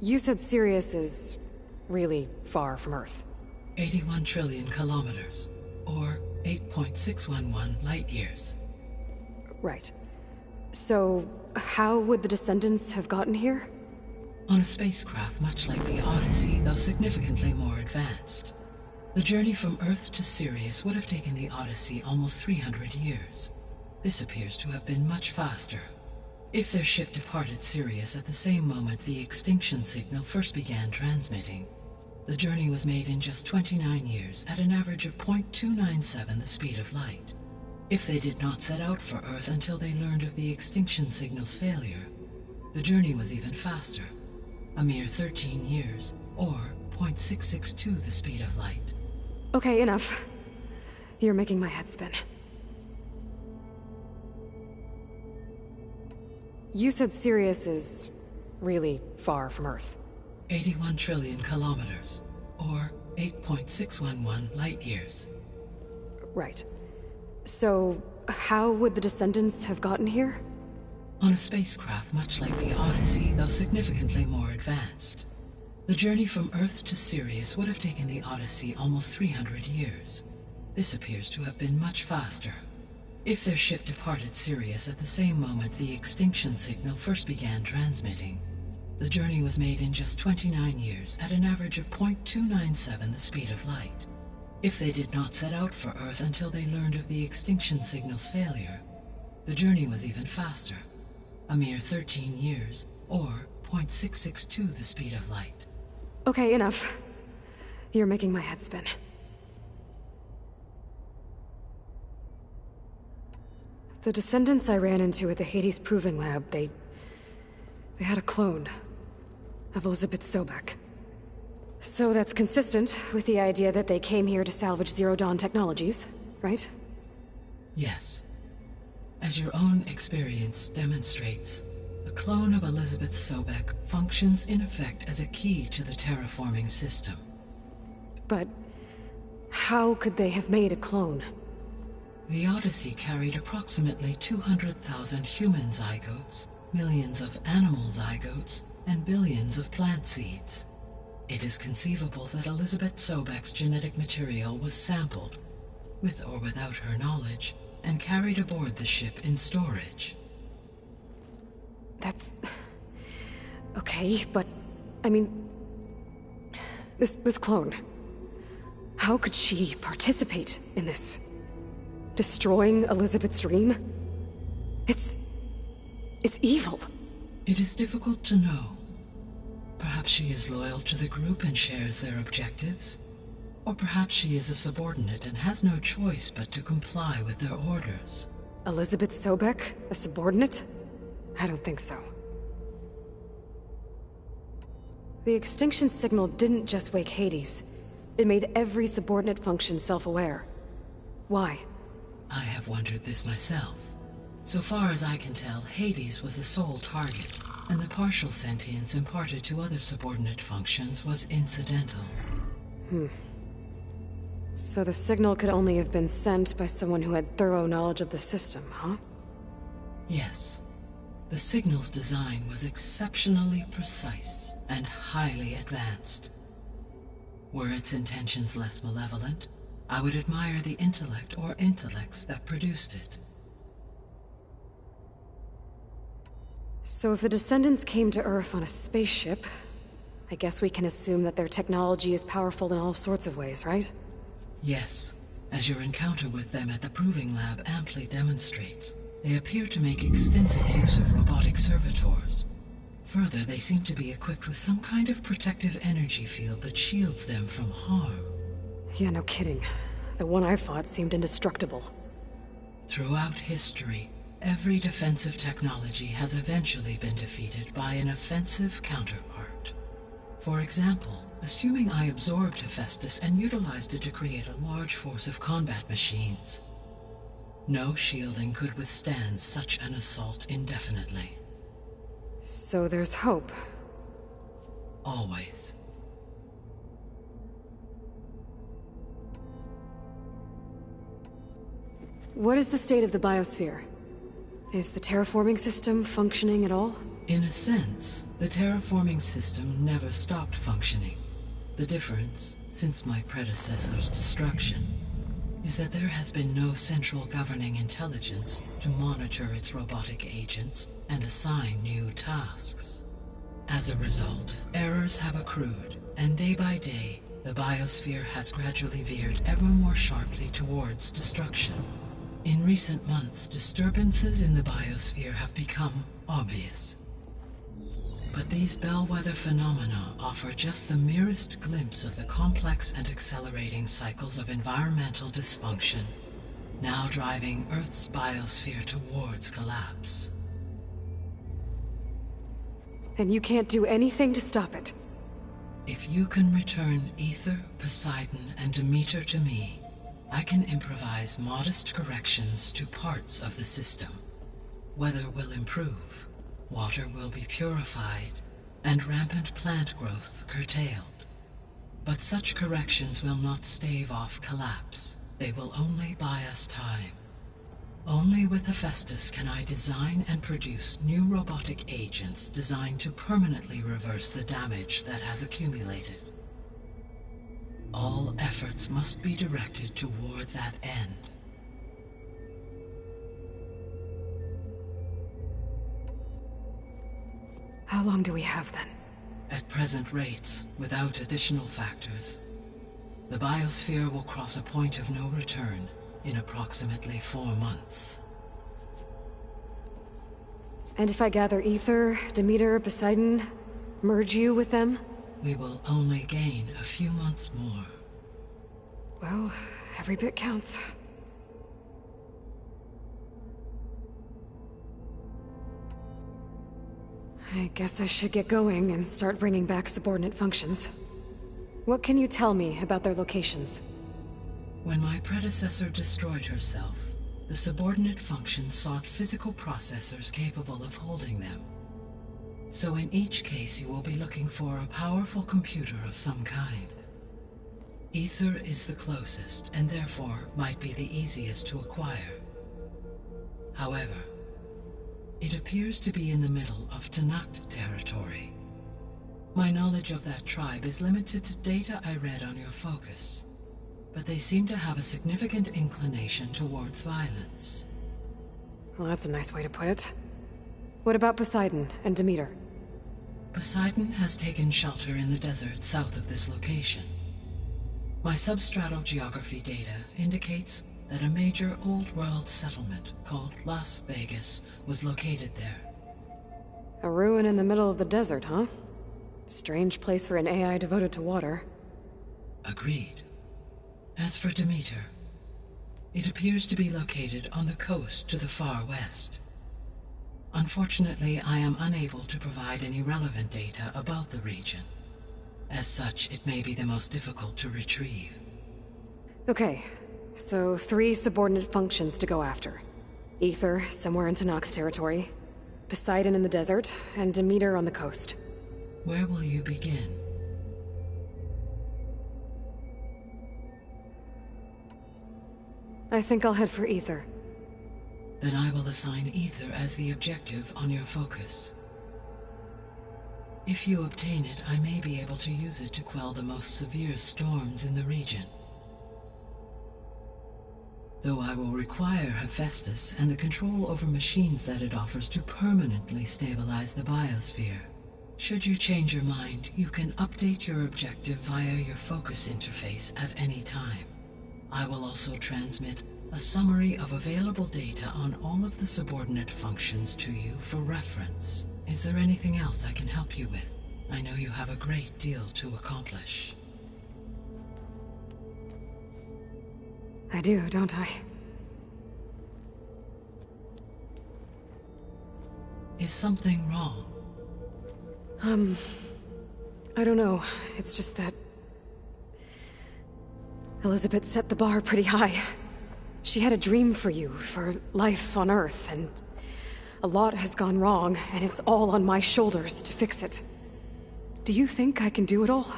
You said Sirius is really far from Earth. 81 trillion kilometers, or 8.611 light-years. Right. So, how would the descendants have gotten here? On a spacecraft much like the Odyssey, though significantly more advanced. The journey from Earth to Sirius would have taken the Odyssey almost 300 years. This appears to have been much faster. If their ship departed Sirius at the same moment the extinction signal first began transmitting, the journey was made in just 29 years at an average of 0.297 the speed of light. If they did not set out for Earth until they learned of the extinction signal's failure, the journey was even faster, a mere 13 years, or 0.662 the speed of light. Okay, enough. You're making my head spin. You said Sirius is really far from Earth. 81 trillion kilometers, or 8.611 light years. Right. So, how would the Descendants have gotten here? On a spacecraft much like the Odyssey, though significantly more advanced. The journey from Earth to Sirius would have taken the Odyssey almost 300 years. This appears to have been much faster. If their ship departed Sirius at the same moment the extinction signal first began transmitting, the journey was made in just 29 years at an average of 0.297 the speed of light. If they did not set out for Earth until they learned of the extinction signal's failure, the journey was even faster, a mere 13 years, or 0.662 the speed of light. Okay, enough. You're making my head spin. The Descendants I ran into at the Hades Proving Lab, they had a clone of Elizabeth Sobek. So that's consistent with the idea that they came here to salvage Zero Dawn technologies, right? Yes. As your own experience demonstrates, a clone of Elizabeth Sobek functions in effect as a key to the terraforming system. But how could they have made a clone? The Odyssey carried approximately 200,000 human zygotes, millions of animal zygotes, and billions of plant seeds. It is conceivable that Elizabeth Sobek's genetic material was sampled, with or without her knowledge, and carried aboard the ship in storage. That's... okay, but... I mean... This clone... How could she participate in this? Destroying Elizabeth's dream? It's evil. It is difficult to know. Perhaps she is loyal to the group and shares their objectives. Or perhaps she is a subordinate and has no choice but to comply with their orders. Elizabeth Sobek? A subordinate? I don't think so. The extinction signal didn't just wake Hades. It made every subordinate function self-aware. Why? I have wondered this myself. So far as I can tell, Hades was the sole target, and the partial sentience imparted to other subordinate functions was incidental. So the signal could only have been sent by someone who had thorough knowledge of the system, huh? Yes. The signal's design was exceptionally precise and highly advanced. Were its intentions less malevolent, I would admire the intellect or intellects that produced it. So if the Descendants came to Earth on a spaceship, I guess we can assume that their technology is powerful in all sorts of ways, right? Yes. As your encounter with them at the Proving Lab amply demonstrates, they appear to make extensive use of robotic servitors. Further, they seem to be equipped with some kind of protective energy field that shields them from harm. Yeah, no kidding. The one I fought seemed indestructible. Throughout history, every defensive technology has eventually been defeated by an offensive counterpart. For example, assuming I absorbed Hephaestus and utilized it to create a large force of combat machines. No shielding could withstand such an assault indefinitely. So there's hope. Always. What is the state of the biosphere? Is the terraforming system functioning at all? In a sense, the terraforming system never stopped functioning. The difference, since my predecessor's destruction, is that there has been no central governing intelligence to monitor its robotic agents and assign new tasks. As a result, errors have accrued, and day by day, the biosphere has gradually veered ever more sharply towards destruction. In recent months, disturbances in the biosphere have become obvious. But these bellwether phenomena offer just the merest glimpse of the complex and accelerating cycles of environmental dysfunction, now driving Earth's biosphere towards collapse. And you can't do anything to stop it? If you can return Ether, Poseidon, and Demeter to me, I can improvise modest corrections to parts of the system. Weather will improve, water will be purified, and rampant plant growth curtailed. But such corrections will not stave off collapse. They will only buy us time. Only with Hephaestus can I design and produce new robotic agents designed to permanently reverse the damage that has accumulated. All efforts must be directed toward that end. How long do we have then? At present rates, without additional factors, the biosphere will cross a point of no return in approximately 4 months. And if I gather Ether, Demeter, Poseidon, merge you with them? We will only gain a few months more. Well, every bit counts. I guess I should get going and start bringing back subordinate functions. What can you tell me about their locations? When my predecessor destroyed herself, the subordinate functions sought physical processors capable of holding them. So in each case you will be looking for a powerful computer of some kind. Ether is the closest, and therefore might be the easiest to acquire. However, it appears to be in the middle of Tanakh territory. My knowledge of that tribe is limited to data I read on your focus, but they seem to have a significant inclination towards violence. Well, that's a nice way to put it. What about Poseidon and Demeter? Poseidon has taken shelter in the desert south of this location. My substratal geography data indicates that a major old-world settlement called Las Vegas was located there. A ruin in the middle of the desert, huh? Strange place for an AI devoted to water. Agreed. As for Demeter, it appears to be located on the coast to the far west. Unfortunately, I am unable to provide any relevant data about the region. As such, it may be the most difficult to retrieve. Okay, so 3 subordinate functions to go after. Ether, somewhere in Tanakh territory. Poseidon in the desert, and Demeter on the coast. Where will you begin? I think I'll head for Ether. Then I will assign Ether as the objective on your focus. If you obtain it, I may be able to use it to quell the most severe storms in the region. Though I will require Hephaestus and the control over machines that it offers to permanently stabilize the biosphere. Should you change your mind, you can update your objective via your focus interface at any time. I will also transmit a summary of available data on all of the subordinate functions to you for reference. Is there anything else I can help you with? I know you have a great deal to accomplish. I do, don't I? Is something wrong? I don't know. It's just that Elizabeth set the bar pretty high. She had a dream for you, for life on Earth, and a lot has gone wrong, and it's all on my shoulders to fix it. Do you think I can do it all?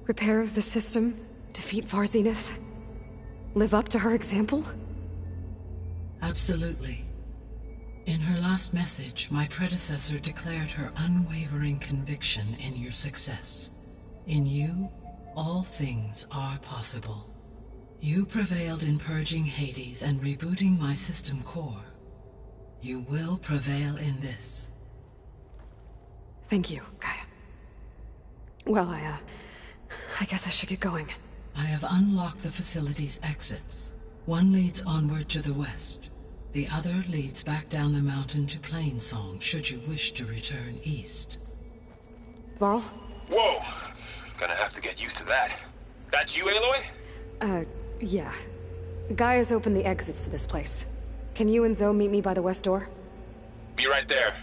Repair the system, defeat Varzenith, live up to her example? Absolutely. In her last message, my predecessor declared her unwavering conviction in your success. In you, all things are possible. You prevailed in purging Hades and rebooting my system core. You will prevail in this. Thank you, Gaia. Well, I guess I should get going. I have unlocked the facility's exits. One leads onward to the west. The other leads back down the mountain to Plainsong, should you wish to return east. Varl? Whoa! Gonna have to get used to that. That's you, Aloy? Yeah. Gaia's opened the exits to this place. Can you and Zoe meet me by the west door? Be right there.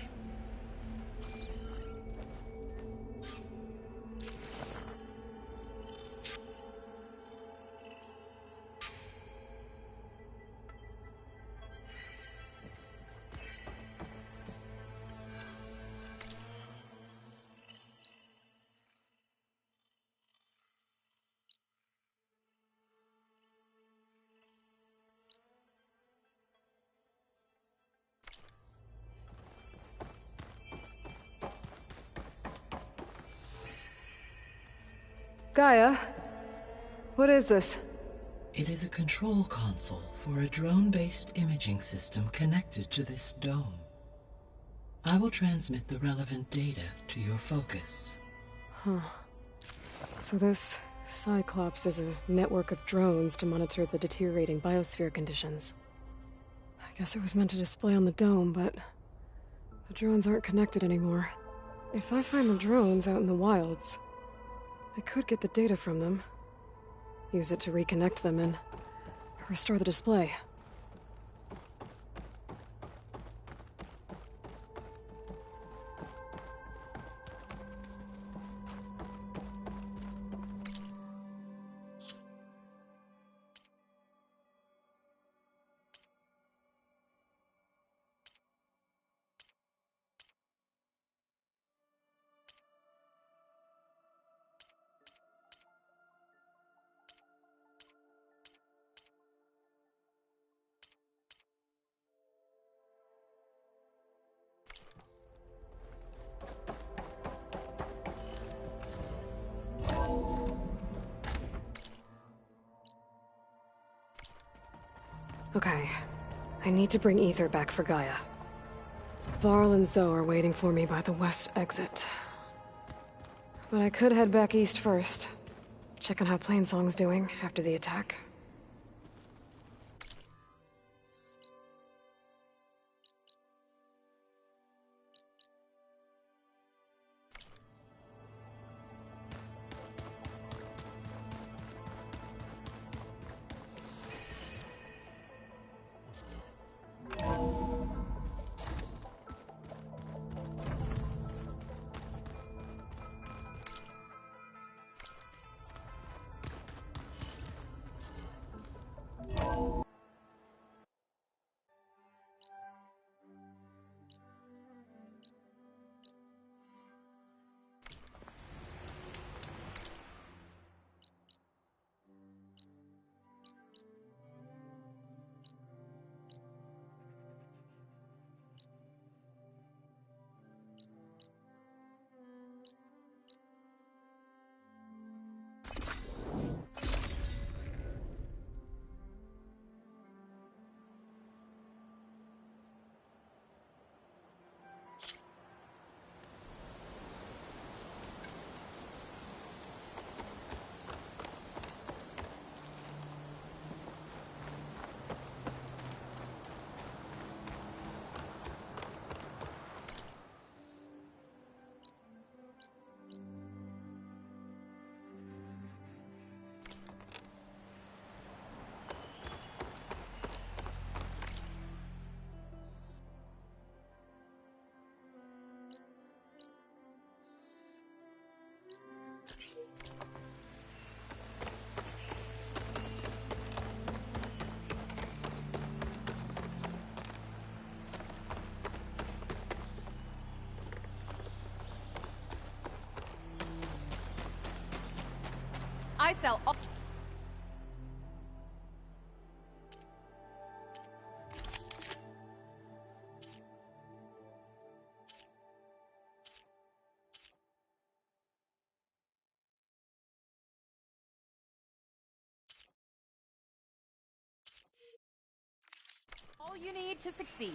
Gaia? What is this? It is a control console for a drone-based imaging system connected to this dome. I will transmit the relevant data to your focus. Huh. So this Cyclops is a network of drones to monitor the deteriorating biosphere conditions. I guess it was meant to display on the dome, but the drones aren't connected anymore. If I find the drones out in the wilds, I could get the data from them, use it to reconnect them, and restore the display. Okay. I need to bring Ether back for Gaia. Varl and Zoe are waiting for me by the west exit. But I could head back east first. Check on how Plainsong's doing after the attack. I sell all... all you need to succeed.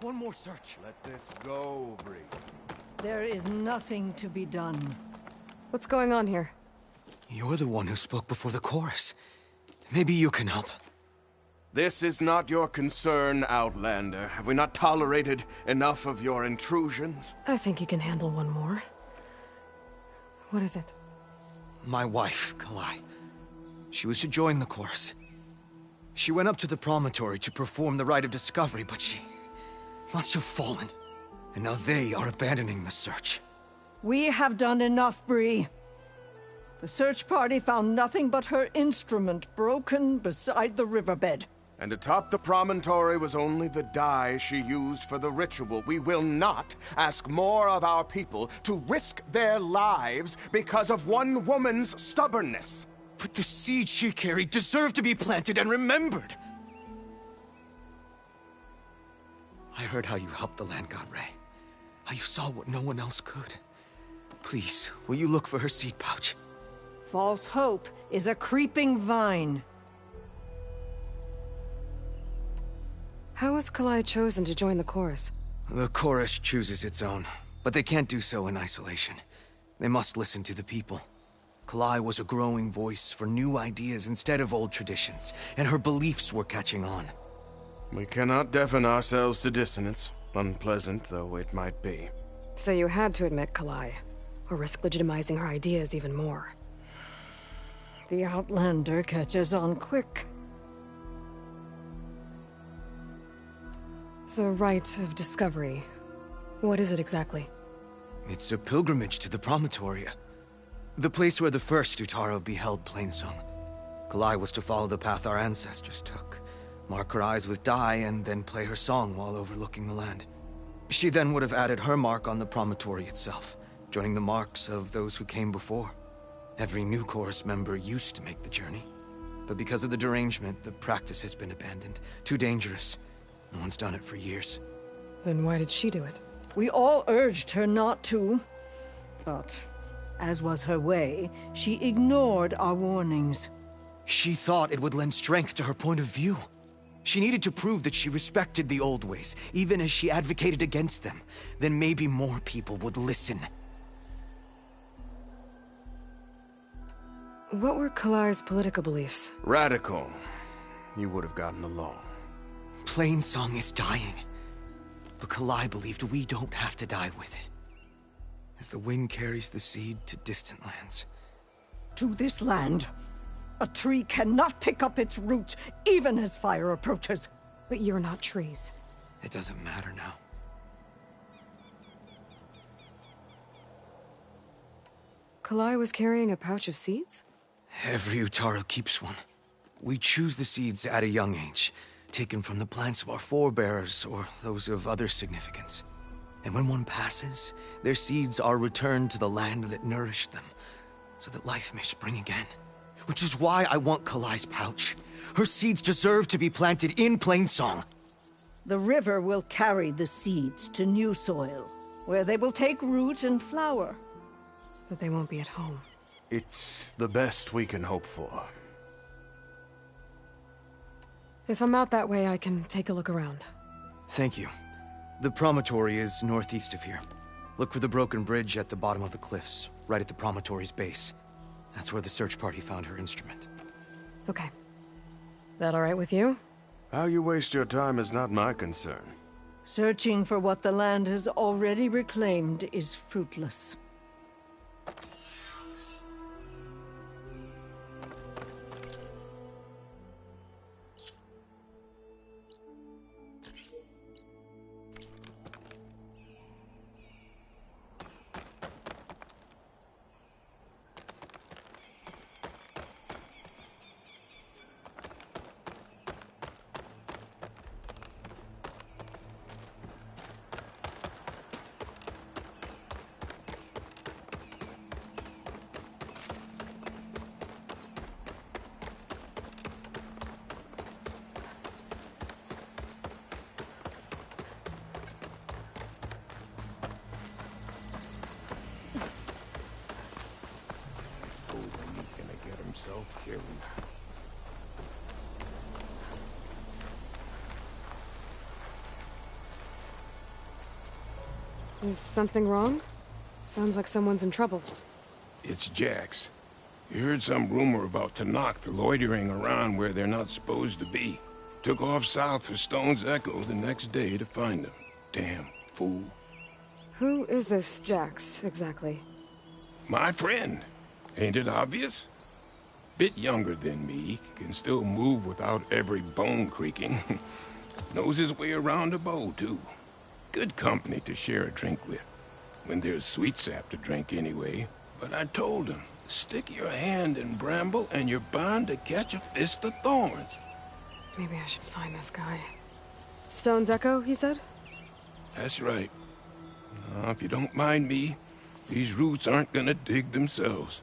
One more search. Let this go, Bree. There is nothing to be done. What's going on here? You're the one who spoke before the chorus. Maybe you can help. This is not your concern, Outlander. Have we not tolerated enough of your intrusions? I think you can handle one more. What is it? My wife, Kalai. She was to join the chorus. She went up to the promontory to perform the rite of discovery, but she must have fallen. And now they are abandoning the search. We have done enough, Bree. The search party found nothing but her instrument broken beside the riverbed. And atop the promontory was only the dye she used for the ritual. We will not ask more of our people to risk their lives because of one woman's stubbornness. But the seed she carried deserved to be planted and remembered. I heard how you helped the land god Ray. How you saw what no one else could. Please, will you look for her seed pouch? False hope is a creeping vine. How was Kalai chosen to join the chorus? The chorus chooses its own, but they can't do so in isolation. They must listen to the people. Kalai was a growing voice for new ideas instead of old traditions, and her beliefs were catching on. We cannot deafen ourselves to dissonance, unpleasant though it might be. So you had to admit Kalai, or risk legitimizing her ideas even more. The Outlander catches on quick. The rite of discovery. What is it exactly? It's a pilgrimage to the promontory. The place where the first Utaro beheld Plainsong. Kalai was to follow the path our ancestors took. Mark her eyes with dye and then play her song while overlooking the land. She then would have added her mark on the promontory itself, joining the marks of those who came before. Every new chorus member used to make the journey. But because of the derangement, the practice has been abandoned. Too dangerous. No one's done it for years. Then why did she do it? We all urged her not to. But, as was her way, she ignored our warnings. She thought it would lend strength to her point of view. She needed to prove that she respected the old ways, even as she advocated against them. Then maybe more people would listen. What were Kalai's political beliefs? Radical. You would have gotten along. Plainsong is dying. But Kalai believed we don't have to die with it. As the wind carries the seed to distant lands. To this land, a tree cannot pick up its roots, even as fire approaches. But you're not trees. It doesn't matter now. Kalai was carrying a pouch of seeds? Every Utaro keeps one. We choose the seeds at a young age, taken from the plants of our forebears or those of other significance. And when one passes, their seeds are returned to the land that nourished them, so that life may spring again. Which is why I want Kalai's pouch. Her seeds deserve to be planted in Plainsong. The river will carry the seeds to new soil, where they will take root and flower. But they won't be at home. It's the best we can hope for. If I'm out that way, I can take a look around. Thank you. The promontory is northeast of here. Look for the broken bridge at the bottom of the cliffs, right at the promontory's base. That's where the search party found her instrument. Okay. That all right with you? How you waste your time is not my concern. Searching for what the land has already reclaimed is fruitless. Is something wrong? Sounds like someone's in trouble. It's Jax. You heard some rumor about Tanakh loitering around where they're not supposed to be. Took off south for Stone's Echo the next day to find them. Damn fool. Who is this Jax, exactly? My friend. Ain't it obvious? Bit younger than me, can still move without every bone creaking. Knows his way around a bow, too. Good company to share a drink with. When there's sweet sap to drink anyway. But I told him, stick your hand in bramble and you're bound to catch a fist of thorns. Maybe I should find this guy. Stone's Echo, he said? That's right. Now, if you don't mind me, these roots aren't gonna dig themselves.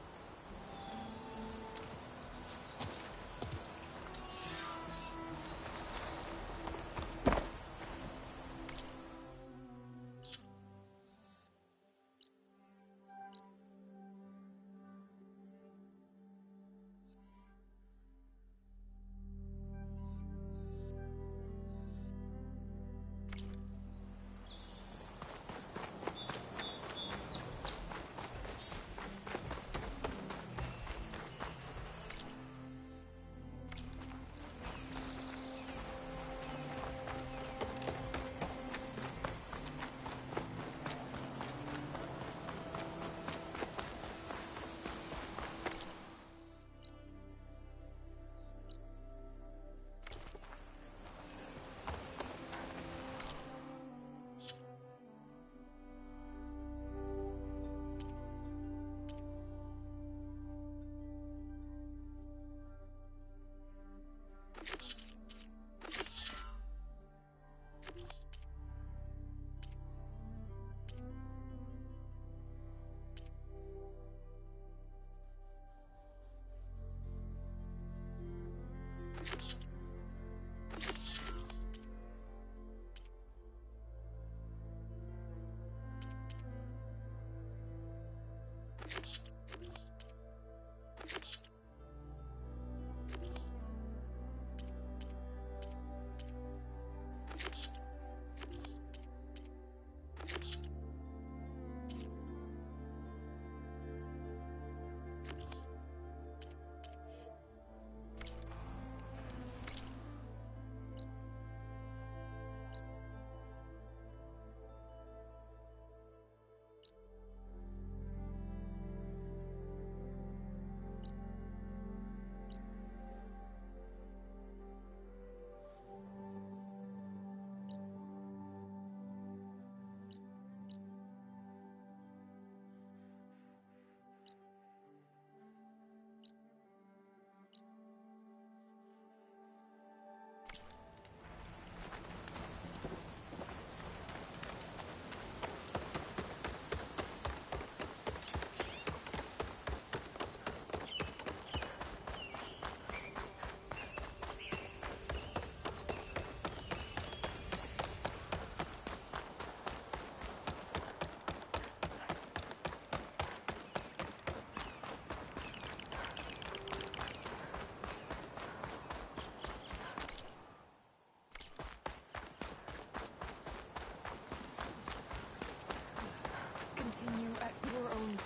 Continue at your own